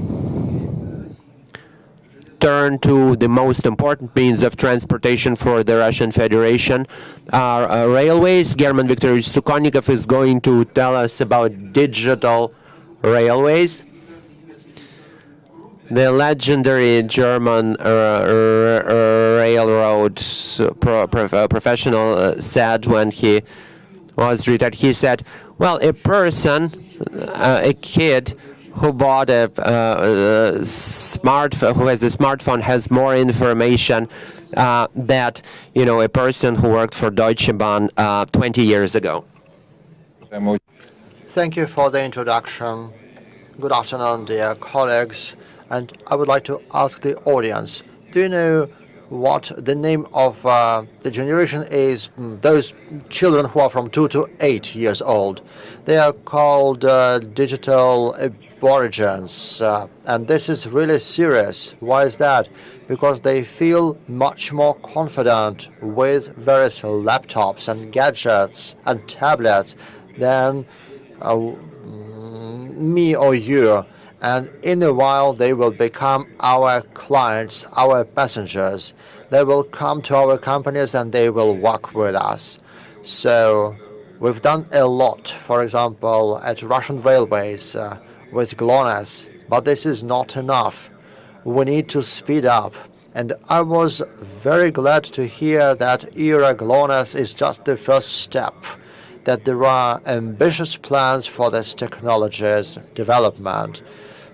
Speaker 3: turn to the most important means of transportation for the Russian Federation, are railways. German Viktorovich Sukonnikov is going to tell us about digital railways. The legendary German railroad professional said when he was retired, he said, well, a person, a kid who bought a smartphone, who has a smartphone, has more information that, a person who worked for Deutsche Bahn 20 years ago.
Speaker 2: Thank you for the introduction. Good afternoon, dear colleagues. And I would like to ask the audience, do you know what the name of the generation is? Those children who are from 2 to 8 years old. They are called digital aborigines. And this is really serious. Why is that? Because they feel much more confident with various laptops and gadgets and tablets than me or you. And in a while, they will become our clients, our passengers. They will come to our companies and they will work with us. So we've done a lot, for example, at Russian railways with GLONASS, but this is not enough. We need to speed up. And I was very glad to hear that ERA GLONASS is just the first step, that there are ambitious plans for this technology's development,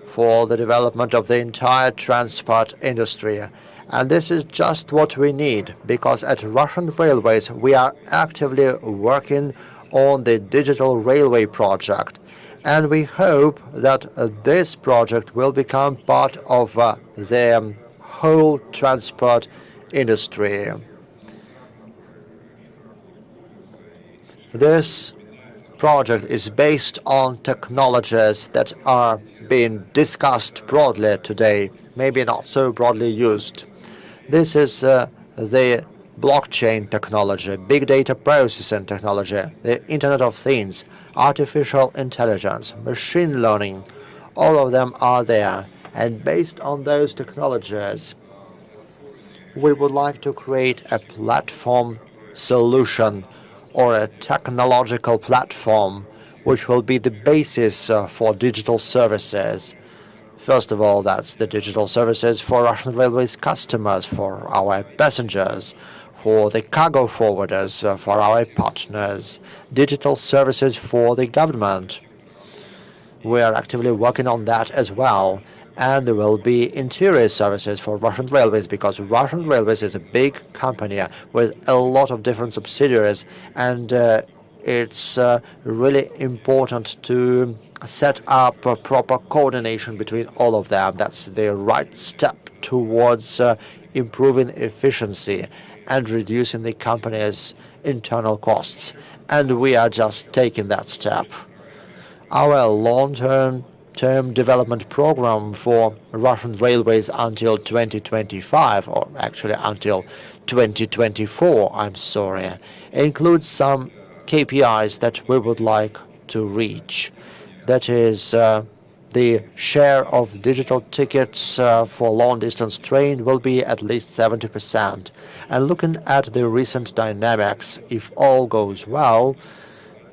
Speaker 2: for the development of the entire transport industry. And this is just what we need, because at Russian railways we are actively working on the digital railway project. And we hope that this project will become part of the whole transport industry. This project is based on technologies that are being discussed broadly today, maybe not so broadly used. This is the blockchain technology, big data processing technology, the Internet of Things, artificial intelligence, machine learning. All of them are there. And based on those technologies, we would like to create a platform solution or a technological platform which will be the basis for digital services. First of all, that's the digital services for Russian Railways customers, for our passengers, for the cargo forwarders, for our partners, digital services for the government. We are actively working on that as well. And there will be interior services for Russian Railways, because Russian Railways is a big company with a lot of different subsidiaries, and it's really important to set up a proper coordination between all of them. That's the right step towards improving efficiency and reducing the company's internal costs. And we are just taking that step. Our long-term development program for Russian Railways until 2025, or actually until 2024, I'm sorry, includes some KPIs that we would like to reach. That is, the share of digital tickets for long-distance train will be at least 70%. And looking at the recent dynamics, if all goes well,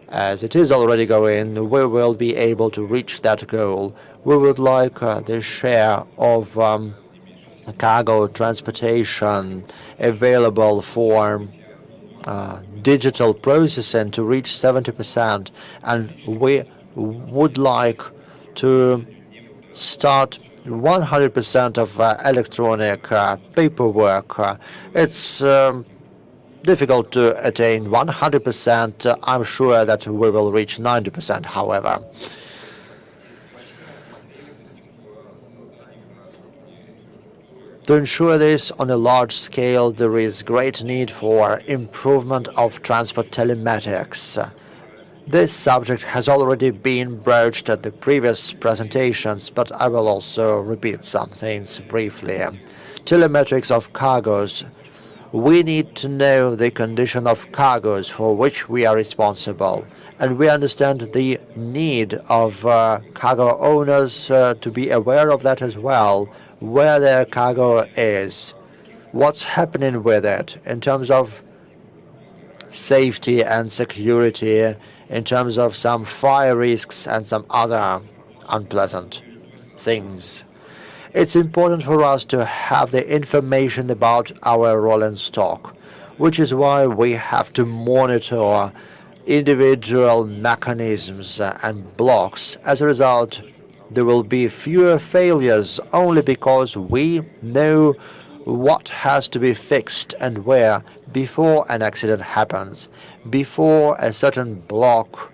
Speaker 2: as it is already going, we will be able to reach that goal. We would like the share of cargo transportation available for digital processing to reach 70%, and we would like to start 100% of electronic paperwork. It's difficult to attain 100%. I'm sure that we will reach 90%, however. To ensure this on a large scale, there is great need for improvement of transport telematics. This subject has already been broached at the previous presentations, but I will also repeat some things briefly. Telemetrics of cargoes. We need to know the condition of cargoes for which we are responsible, and we understand the need of cargo owners to be aware of that as well. where their cargo is, what's happening with it in terms of safety and security, in terms of some fire risks and some other unpleasant things. It's important for us to have the information about our rolling stock, which is why we have to monitor individual mechanisms and blocks. As a result, there will be fewer failures only because we know what has to be fixed and where before an accident happens, before a certain block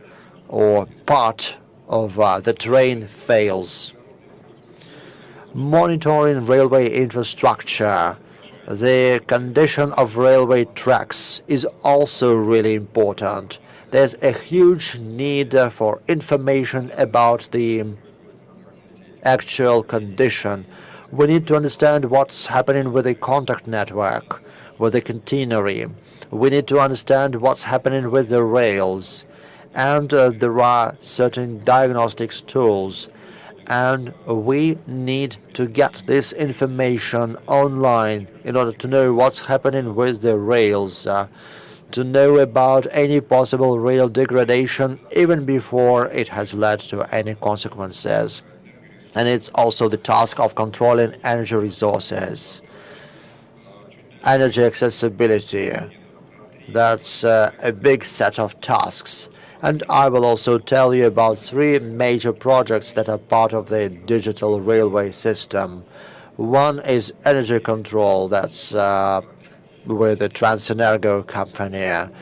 Speaker 2: or part of the train fails. Monitoring railway infrastructure, the condition of railway tracks is also really important. There's a huge need for information about the actual condition. We need to understand what's happening with the contact network, with the catenary. We need to understand what's happening with the rails. And there are certain diagnostics tools. And we need to get this information online in order to know what's happening with the rails, to know about any possible rail degradation even before it has led to any consequences. And it's also the task of controlling energy resources, energy accessibility. That's a big set of tasks. And I will also tell you about 3 major projects that are part of the digital railway system. One is energy control, that's with the Transenergo company.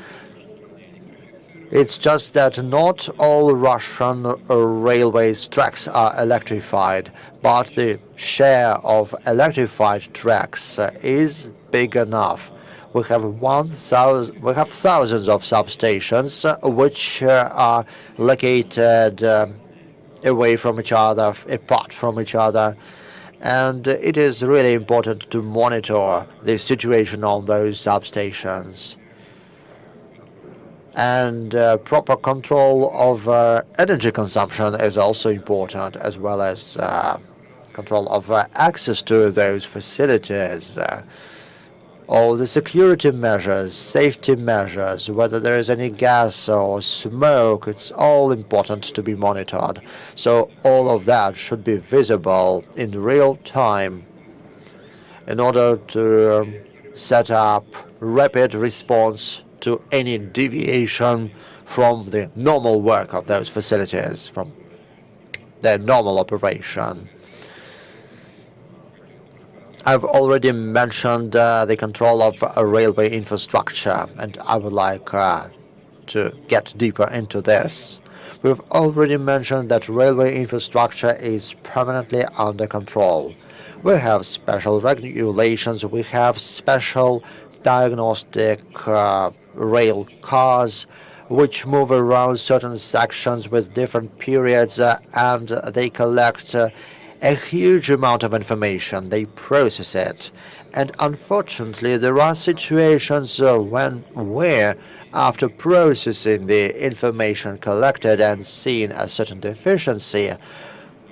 Speaker 2: It's just that not all Russian railways tracks are electrified, but the share of electrified tracks is big enough. We have thousands of substations which are located away from each other, apart from each other, and it is really important to monitor the situation on those substations. And proper control of energy consumption is also important, as well as control of access to those facilities. All the security measures, safety measures, whether there is any gas or smoke, it's all important to be monitored. So all of that should be visible in real time in order to set up rapid response to any deviation from the normal work of those facilities, from their normal operation. I've already mentioned the control of railway infrastructure, and I would like to get deeper into this. We've already mentioned that railway infrastructure is permanently under control. We have special regulations, we have special diagnostic rail cars which move around certain sections with different periods and they collect a huge amount of information. They process it. And unfortunately, there are situations where, after processing the information collected and seeing a certain deficiency,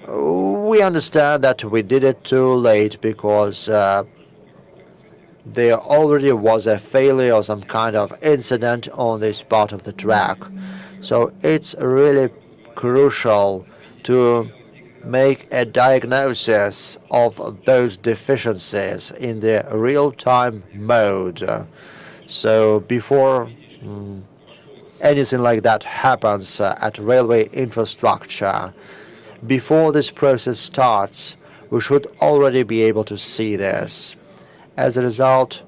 Speaker 2: we understand that we did it too late because there already was a failure or some kind of incident on this part of the track. So it's really crucial to make a diagnosis of those deficiencies in the real-time mode. So before anything like that happens at railway infrastructure, before this process starts, we should already be able to see this. As a result,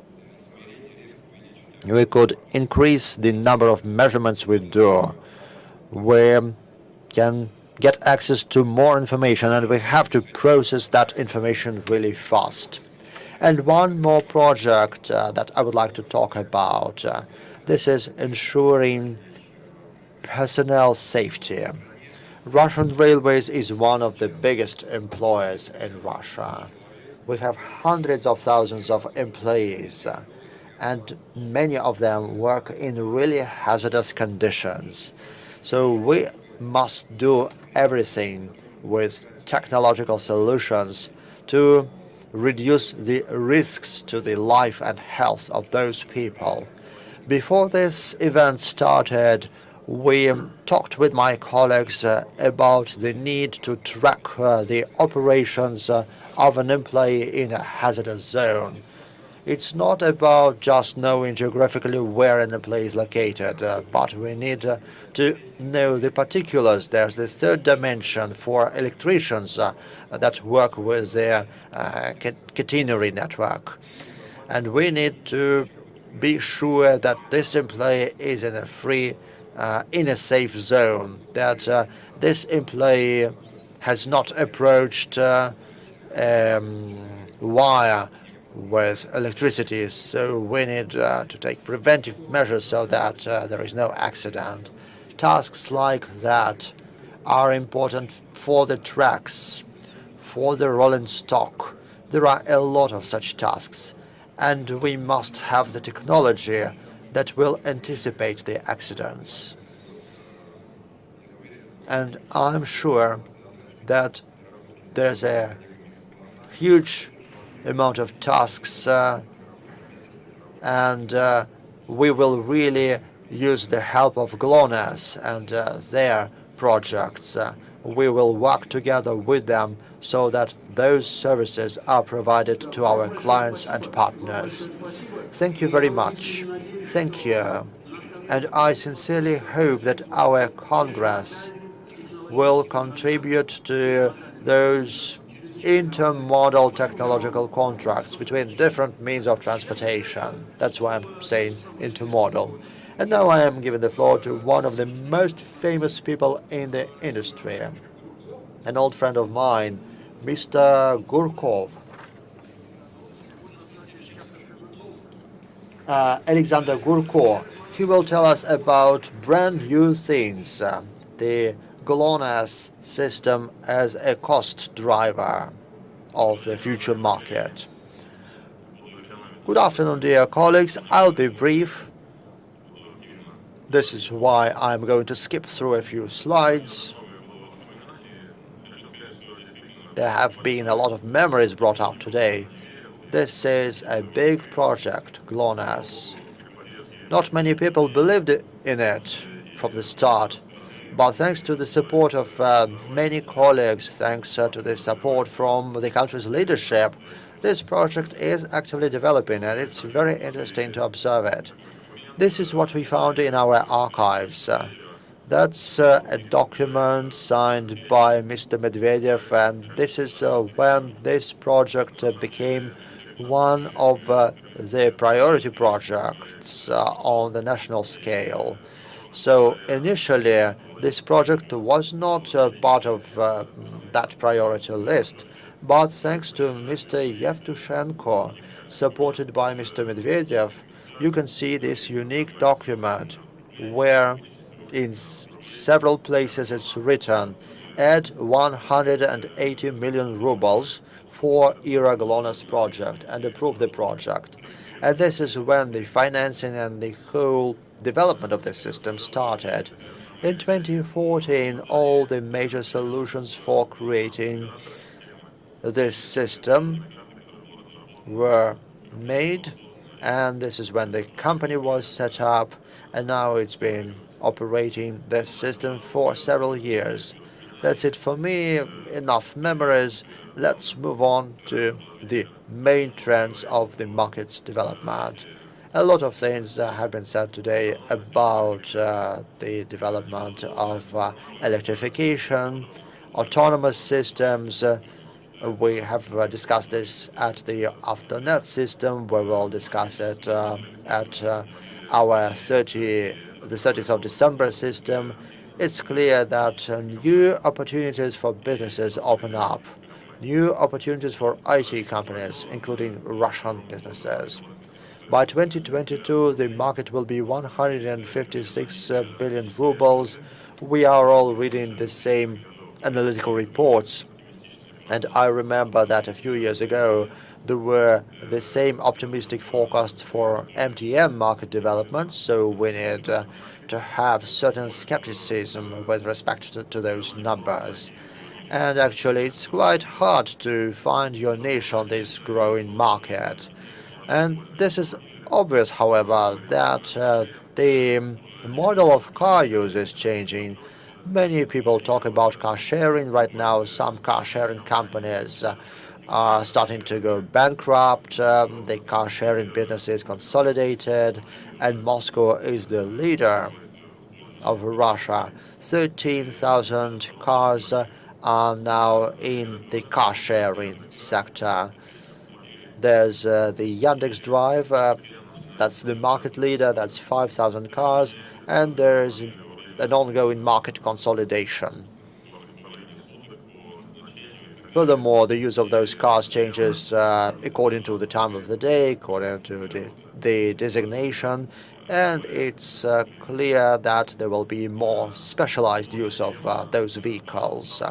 Speaker 2: we could increase the number of measurements we do. We can get access to more information, and we have to process that information really fast. And one more project that I would like to talk about, this is ensuring personnel safety. Russian Railways is one of the biggest employers in Russia. We have hundreds of thousands of employees, and many of them work in really hazardous conditions. So we must do everything with technological solutions to reduce the risks to the life and health of those people. Before this event started, we talked with my colleagues about the need to track the operations of an employee in a hazardous zone. It's not about just knowing geographically where an employee is located, but we need to know the particulars. There's the third dimension for electricians that work with their catenary network. And we need to be sure that this employee is in a safe zone, that this employee has not approached wire with electricity, so we need to take preventive measures so that there is no accident. Tasks like that are important for the tracks, for the rolling stock. There are a lot of such tasks, and we must have the technology that will anticipate the accidents. And I'm sure that there's a huge amount of tasks, and we will really use the help of GLONASS and their projects. We will work together with them so that those services are provided to our clients and partners. Thank you very much. Thank you. And I sincerely hope that our Congress will contribute to those intermodal technological contracts between different means of transportation. That's why I'm saying intermodal. And now I am giving the floor to one of the most famous people in the industry, an old friend of mine, Mr. Gurkov. Alexander Gurko. He will tell us about brand new things, the GLONASS system as a cost driver of the future market. Good afternoon, dear colleagues. I'll be brief. This is why I'm going to skip through a few slides. There have been a lot of memories brought up today. This is a big project, GLONASS. Not many people believed in it from the start. But thanks to the support of many colleagues, thanks to the support from the country's leadership, this project is actively developing, and it's very interesting to observe it. This is what we found in our archives. That's a document signed by Mr. Medvedev, and this is when this project became one of the priority projects on the national scale. So initially, this project was not part of that priority list, but thanks to Mr. Yevtushenko, supported by Mr. Medvedev, you can see this unique document where in several places it's written, add 180 million rubles for ERA GLONASS project and approve the project. And this is when the financing and the whole development of the system started. In 2014, all the major solutions for creating this system were made, and this is when the company was set up, and now it's been operating this system for several years. That's it for me. Enough memories. Let's move on to the main trends of the market's development. A lot of things have been said today about the development of electrification, autonomous systems. We have discussed this at the AFTERNET system, where we'll discuss it at our the 30th of December system. It's clear that new opportunities for businesses open up, new opportunities for IT companies, including Russian businesses. By 2022, the market will be 156 billion rubles. We are all reading the same analytical reports. And I remember that a few years ago, there were the same optimistic forecasts for MTM market development, so we need to have certain skepticism with respect to those numbers. And actually, it's quite hard to find your niche on this growing market. And this is obvious, however, that the model of car use is changing. Many people talk about car sharing right now. Some car sharing companies are starting to go bankrupt. The car sharing business is consolidated, and Moscow is the leader of Russia. 13,000 cars are now in the car sharing sector. There's the Yandex Drive, that's the market leader, that's 5,000 cars, and there's an ongoing market consolidation. Furthermore, the use of those cars changes according to the time of the day, according to the designation, and it's clear that there will be more specialized use of those vehicles.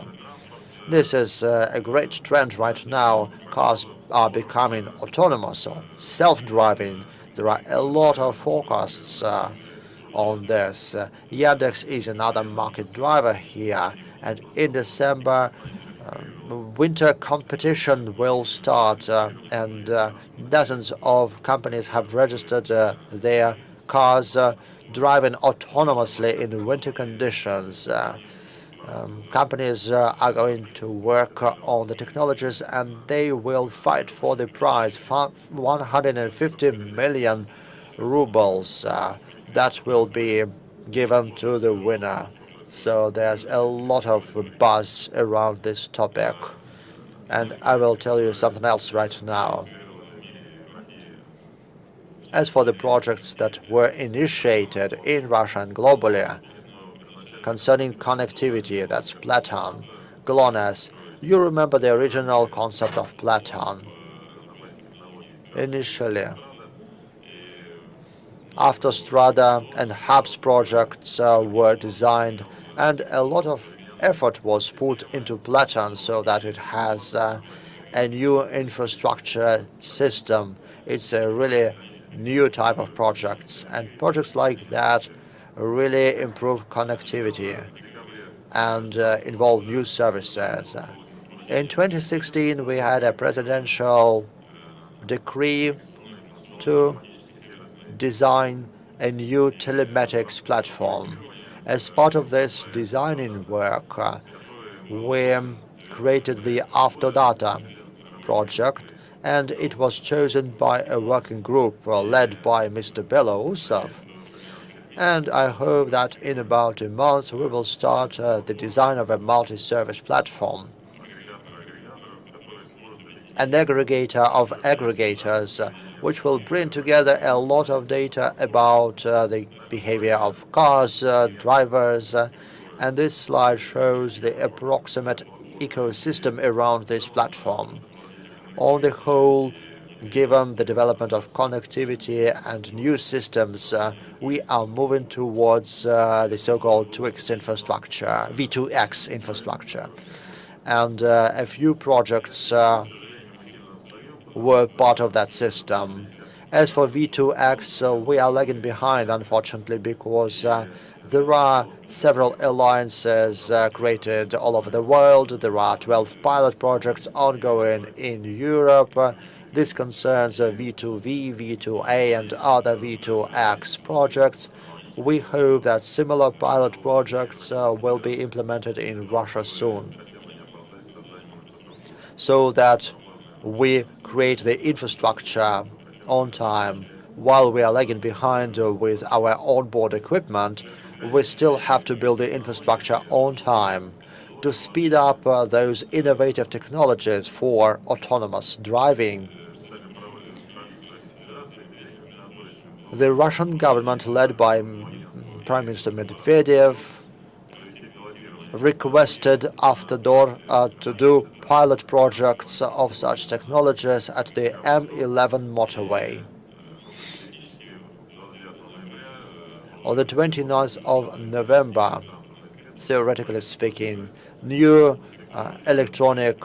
Speaker 2: This is a great trend right now. Cars are becoming autonomous or self-driving. There are a lot of forecasts on this. Yandex is another market driver here, and in December, winter competition will start, and dozens of companies have registered their cars driving autonomously in winter conditions. Companies are going to work on the technologies, and they will fight for the prize, 150 million rubles that will be given to the winner. So there's a lot of buzz around this topic. And I will tell you something else right now. As for the projects that were initiated in Russia and globally, concerning connectivity, that's Platon, GLONASS. You remember the original concept of Platon. Initially, Autostrada and hubs projects were designed, and a lot of effort was put into Platon so that it has a new infrastructure system. It's a really new type of projects, and projects like that really improve connectivity and involve new services. In 2016, we had a presidential decree to design a new telematics platform. As part of this designing work, we created the Автодата project, and it was chosen by a working group led by Mr. Belousov. And I hope that in about a month we will start the design of a multi-service platform, an aggregator of aggregators, which will bring together a lot of data about the behavior of cars, drivers, and this slide shows the approximate ecosystem around this platform. On the whole, given the development of connectivity and new systems, we are moving towards the so-called TWIX infrastructure, V2X infrastructure. And a few projects were part of that system. As for V2X, we are lagging behind, unfortunately, because there are several alliances created all over the world. There are 12 pilot projects ongoing in Europe. This concerns V2V, V2A, and other V2X projects. We hope that similar pilot projects will be implemented in Russia soon, so that we create the infrastructure on time. While we are lagging behind with our onboard equipment, we still have to build the infrastructure on time to speed up those innovative technologies for autonomous driving. The Russian government, led by Prime Minister Medvedev, requested Avtodor to do pilot projects of such technologies at the M11 motorway. On the 29th of November, theoretically speaking, new electronic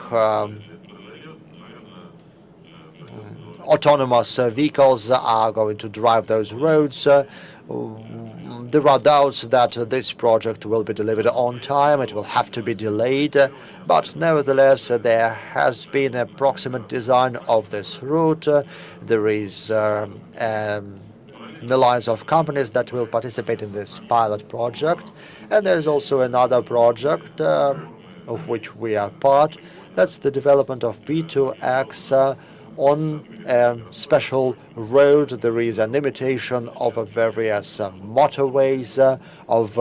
Speaker 2: autonomous vehicles are going to drive those roads. There are doubts that this project will be delivered on time. It will have to be delayed, but nevertheless, there has been an approximate design of this route. There is the lines of companies that will participate in this pilot project, and there's also another project of which we are part. That's the development of V2X on a special road. There is an imitation of various motorways, of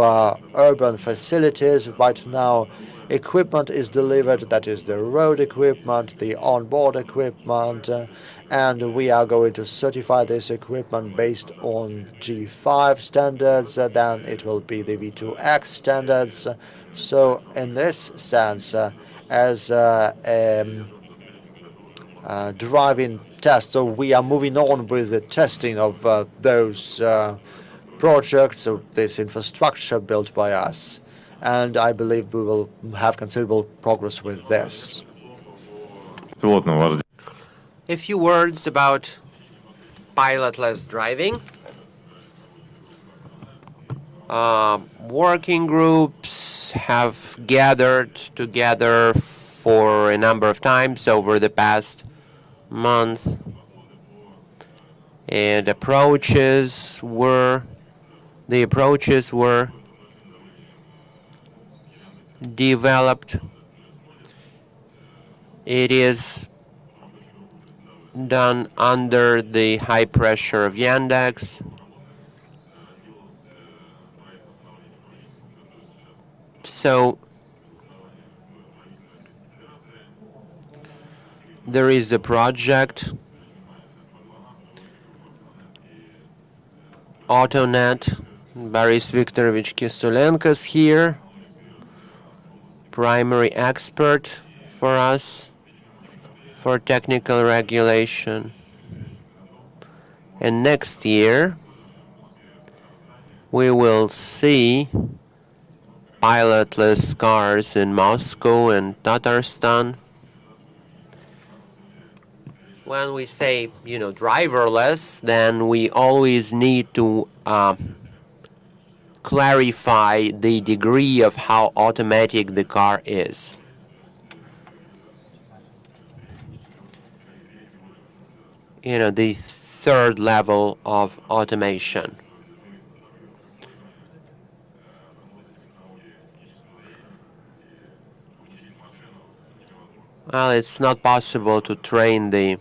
Speaker 2: urban facilities. Right now, equipment is delivered, that is the road equipment, the onboard equipment, and we are going to certify this equipment based on G5 standards. Then it will be the V2X standards. So in this sense, as driving test. So we are moving on with the testing of those projects, of this infrastructure built by us. And I believe we will have considerable progress with this.
Speaker 3: A few words about pilotless driving. Working groups have gathered together for a number of times over the past month, and the approaches were developed. It is done under the high pressure of Yandex. So there is a project, AutoNet. Boris Viktorovich Kisulenko is here, primary expert for us for technical regulation. And next year we will see pilotless cars in Moscow and Tatarstan. When we say, driverless, then we always need to clarify the degree of how automatic the car is. The third level of automation. Well, it's not possible to train the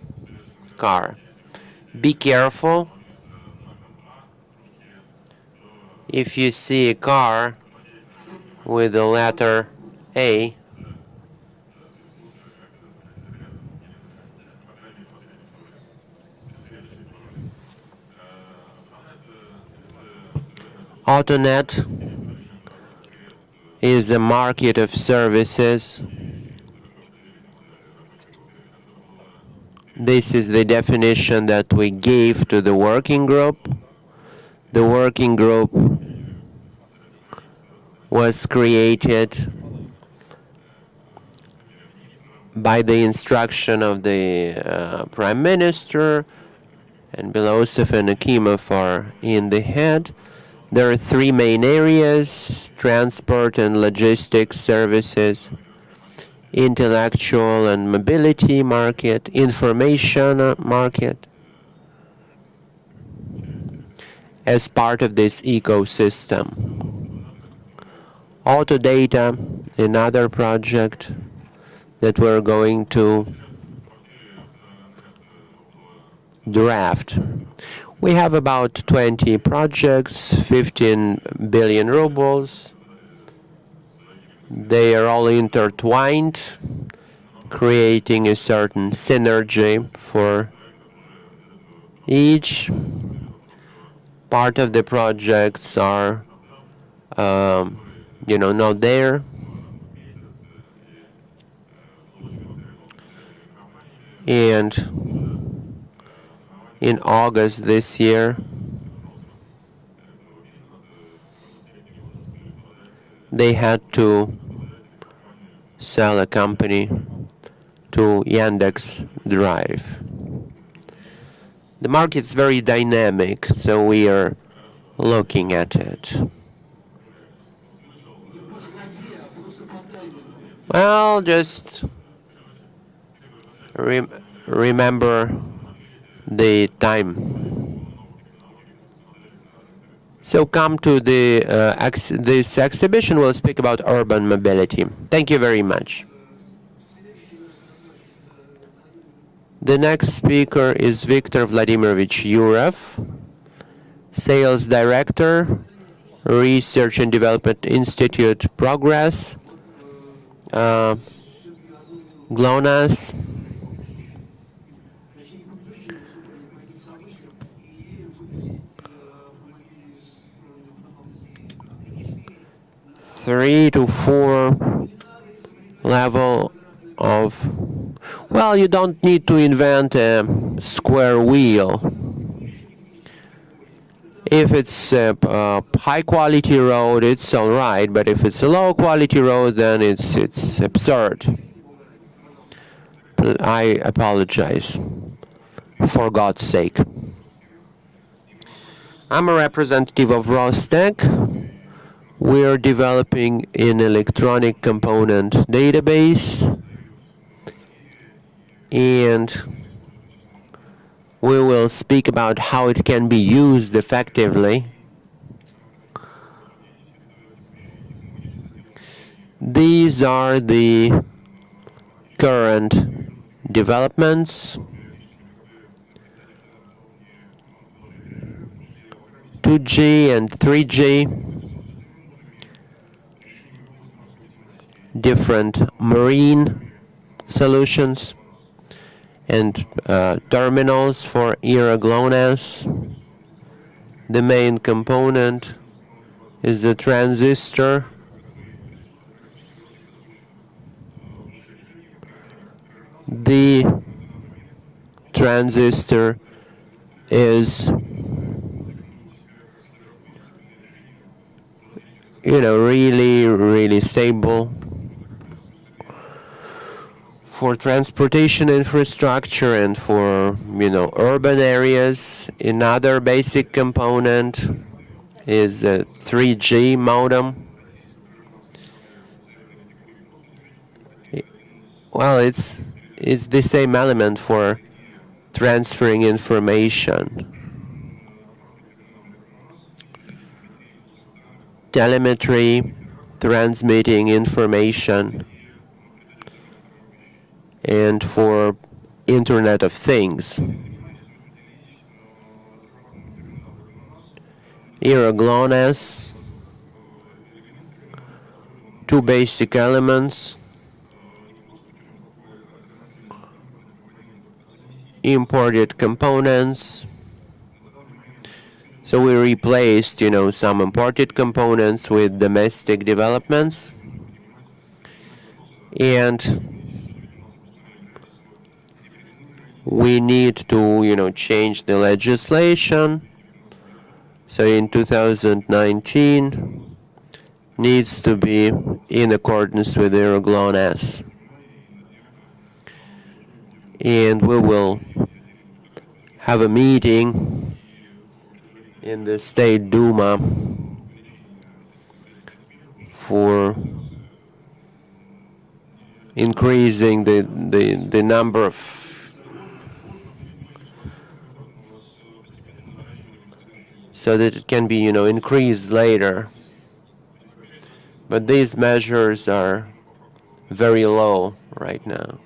Speaker 3: car. Be careful. If you see a car with the letter A, AutoNet is a market of services. This is the definition that we gave to the working group. The working group was created by the instruction of the Prime Minister, and Belosov and Akimov are in the head. There are three main areas: transport and logistics services, intellectual and mobility market, information market. As part of this ecosystem, Autodata, another project that we're going to draft. We have about 20 projects, 15 billion rubles. They are all intertwined, creating a certain synergy for each. Part of the projects are, not there. And in August this year, they had to sell a company to Yandex Drive. The market's very dynamic, so we are looking at it. Well, just remember the time. So come to this exhibition. We'll speak about urban mobility. Thank you very much. The next speaker is Viktor Vladimirovich Yurev, Sales Director, Research and Development Institute Progress, GLONASS. Three to four level of, well, you don't need to invent a square wheel. If it's a high quality road, it's all right, but if it's a low quality road, then it's absurd. I apologize, for God's sake. I'm a representative of Rostec. We're developing an electronic component database, and we will speak about how it can be used effectively. These are the current developments. 2G and 3G. Different marine solutions and terminals for GLONASS. The main component is the transistor. The transistor is, really stable for transportation infrastructure and for, urban areas. Another basic component is a 3G modem. Well, it's the same element for transferring information. Telemetry, transmitting information, and for Internet of Things. Here GLONASS, two basic elements, imported components. So we replaced, some imported components with domestic developments, and we need to, change the legislation. So in 2019, needs to be in accordance with GLONASS. And we will have a meeting in the State Duma for increasing the number of so that it can be, increased later. But these measures are very low right now.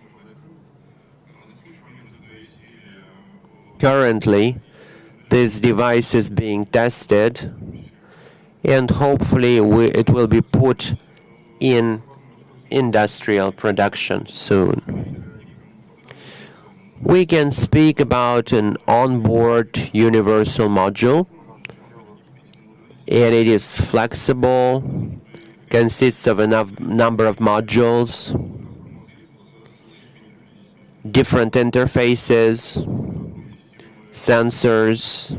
Speaker 3: Currently, this device is being tested, and hopefully it will be put in industrial production soon. We can speak about an onboard universal module, and it is flexible, consists of a number of modules, different interfaces, sensors,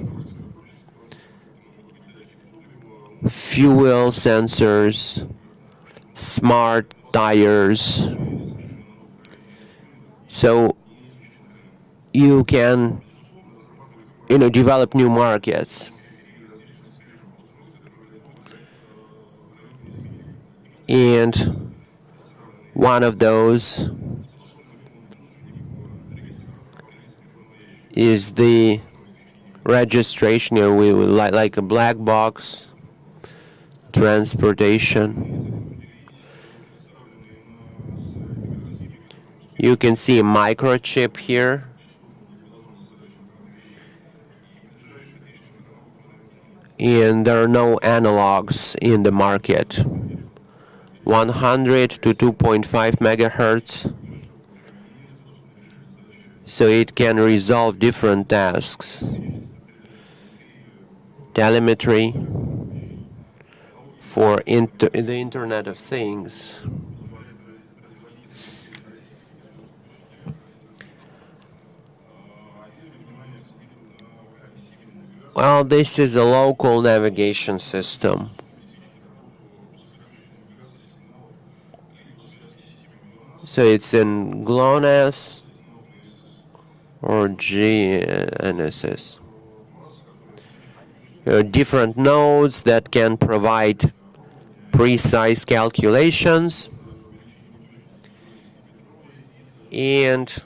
Speaker 3: fuel sensors, smart tires. So you can develop new markets. And one of those is the registration. We would like a black box transportation. You can see a microchip here. And there are no analogs in the market. 100 to 2.5 megahertz. So it can resolve different tasks. Telemetry for the Internet of Things. Well, this is a local navigation system. So it's in GLONASS or GNSS. There are different nodes that can provide precise calculations, and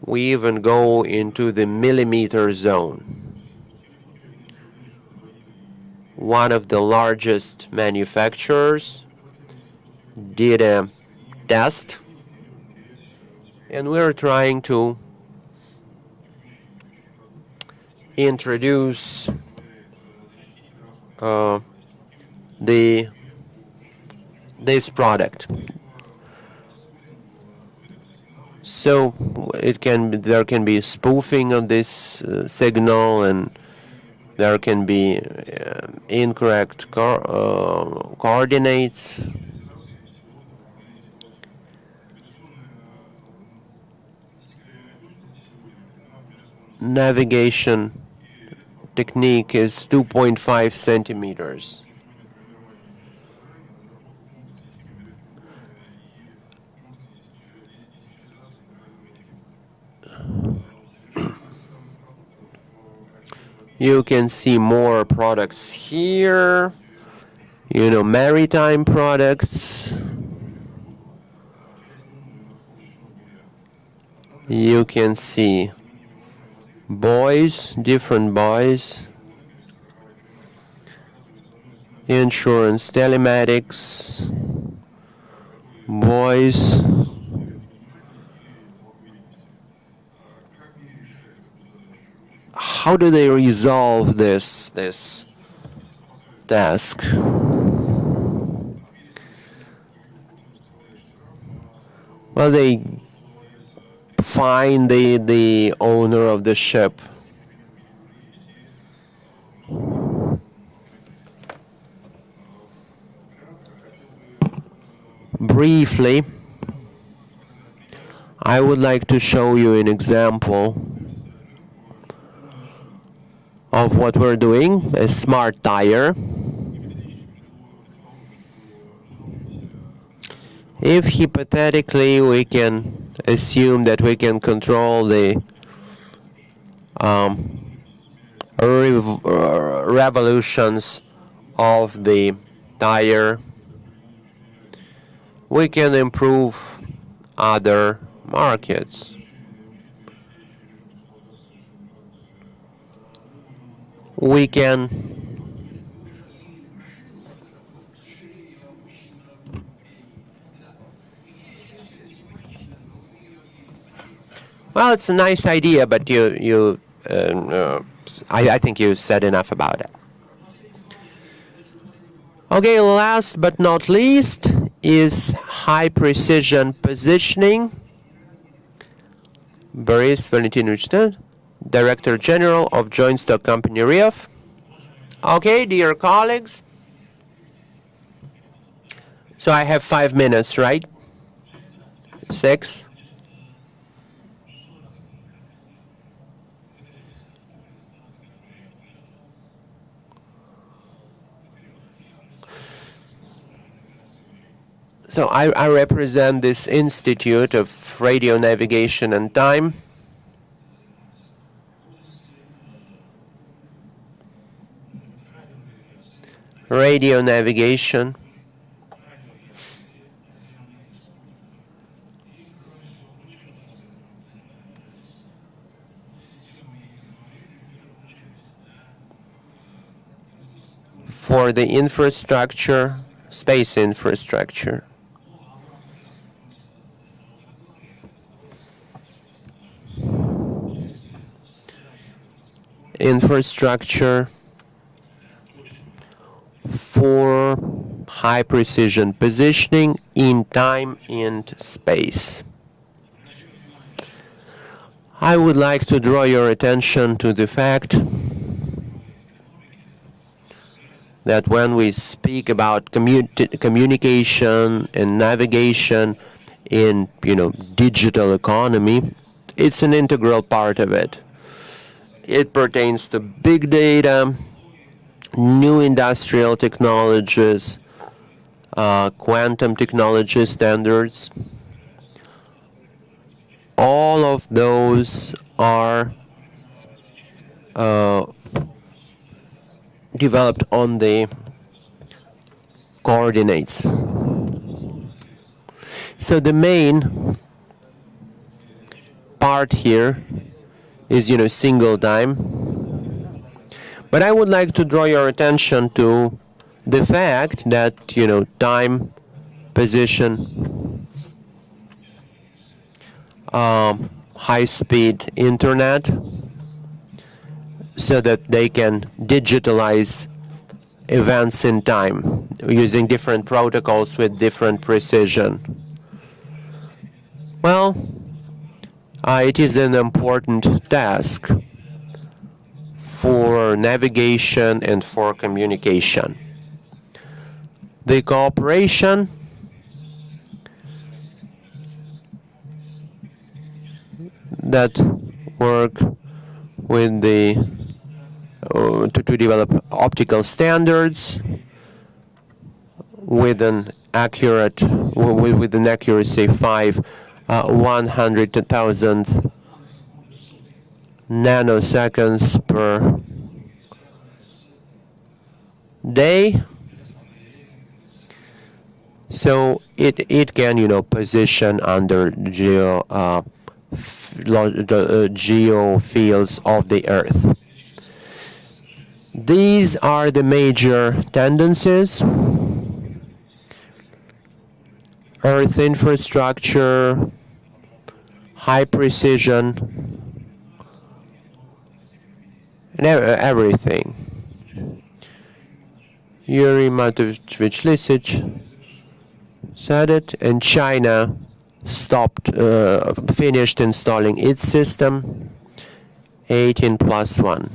Speaker 3: we even go into the millimeter zone. One of the largest manufacturers did a test, and we're trying to introduce this product. So there can be spoofing of this signal, and there can be incorrect coordinates. Navigation technique is 2.5 centimeters. You can see more products here, maritime products. You can see buoys, different buoys, insurance, telematics, buoys. How do they resolve this task? Well, they find the owner of the ship. Briefly, I would like to show you an example of what we're doing, a smart tire. If hypothetically we can assume that we can control the revolutions of the tire, we can improve other markets. We can well, it's a nice idea, but I think you said enough about it. Okay, last but not least is high precision positioning. Boris Valentinovich, Director General of Joint Stock Company RIAF. Okay, dear colleagues. So I have 5 minutes, right? 6. So I represent this Institute of Radio Navigation and Time. radio navigation, for the infrastructure, space infrastructure. Infrastructure for high precision positioning in time and space. I would like to draw your attention to the fact that when we speak about communication and navigation in digital economy, it's an integral part of it. It pertains to big data, new industrial technologies, quantum technology standards. All of those are developed on the coordinates. So the main part here is single time. But I would like to draw your attention to the fact that time, position, high-speed internet, so that they can digitalize events in time using different protocols with different precision. Well, it is an important task for navigation and for communication. The cooperation that work with the to develop optical standards with an accurate with an accuracy 100,000 nanoseconds per day. So it can position under geo fields of the Earth. These are the major tendencies. Earth infrastructure, high precision, and everything. Yuri Matovich Lisic said it, and China finished installing its system, 18+1.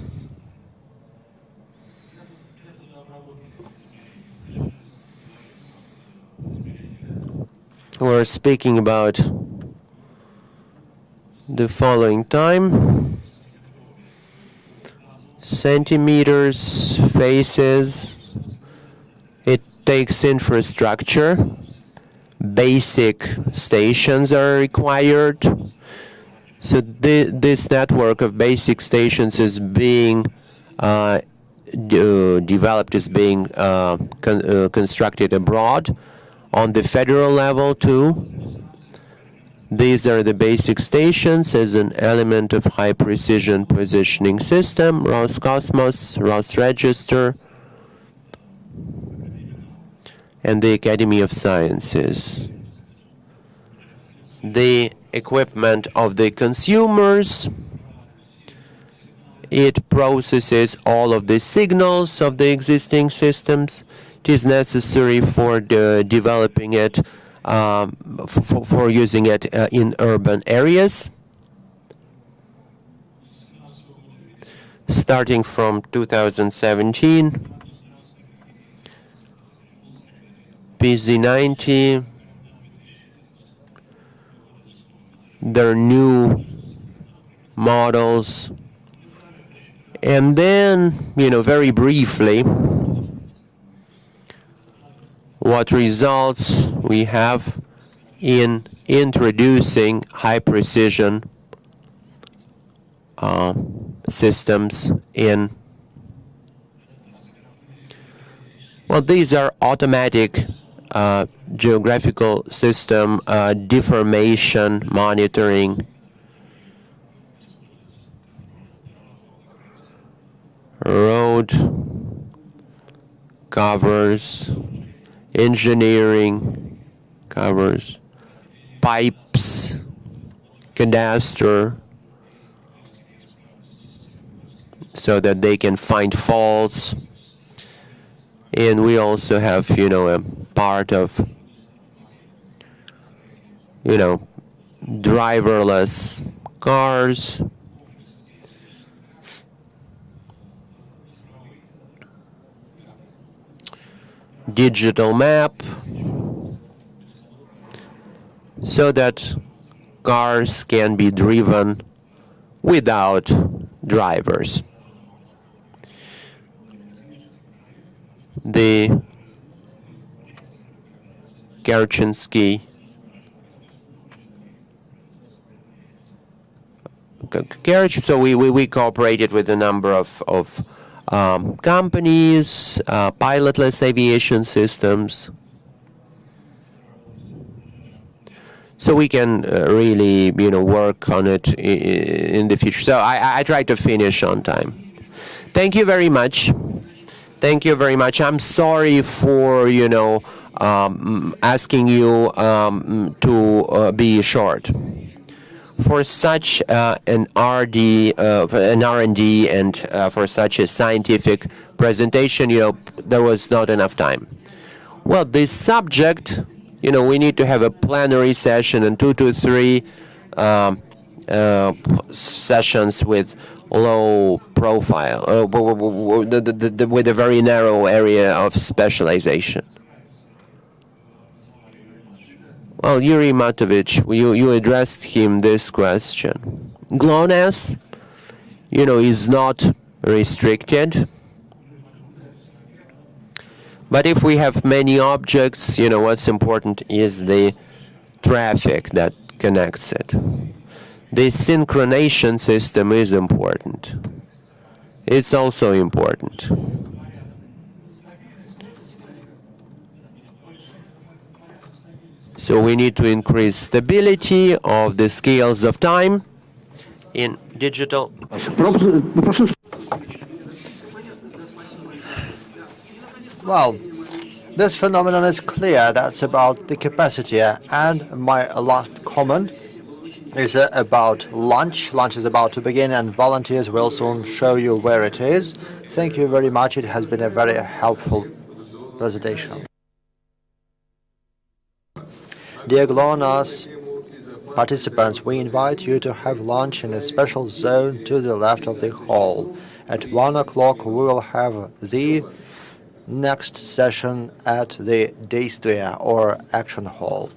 Speaker 3: We're speaking about the following time: centimeters, phases. It takes infrastructure. Basic stations are required. So this network of basic stations is being developed, is being constructed abroad. On the federal level too, these are the basic stations as an element of high precision positioning system: Roscosmos, Rosregister, and the Academy of Sciences. The equipment of the consumers, it processes all of the signals of the existing systems. It is necessary for developing it, for using it in urban areas. Starting from 2017, PZ90, there are new models, and then, very briefly, what results we have in introducing high precision systems in Well, these are automatic geographical system deformation monitoring, road covers, engineering covers, pipes, cadastre, so that they can find faults. And we also have, a part of, driverless cars. Digital map, so that cars can be driven without drivers. The Kerchinsky so we cooperated with a number of companies, pilotless aviation systems, so we can really work on it in the future. So I try to finish on time. Thank you very much. Thank you very much. I'm sorry for asking you to be short. For such an R&D and for such a scientific presentation, there was not enough time. Well, this subject, we need to have a plenary session and 2 to 3 sessions with low profile, with a very narrow area of specialization. Well, Yuri Matovich, you addressed him this question. GLONASS, is not restricted. But if we have many objects, what's important is the traffic that connects it. The synchronization system is important. It's also important. So we need to increase stability of the scales of time in digital.
Speaker 2: Well, this phenomenon is clear. That's about the capacity. And my last comment is about lunch. Lunch is about to begin, and volunteers will soon show you where it is. Thank you very much. It has been a very helpful presentation. Dear GLONASS participants, we invite you to have lunch in a special zone to the left of the hall. At 1 o'clock, we will have the next session at the Действия or Action Hall.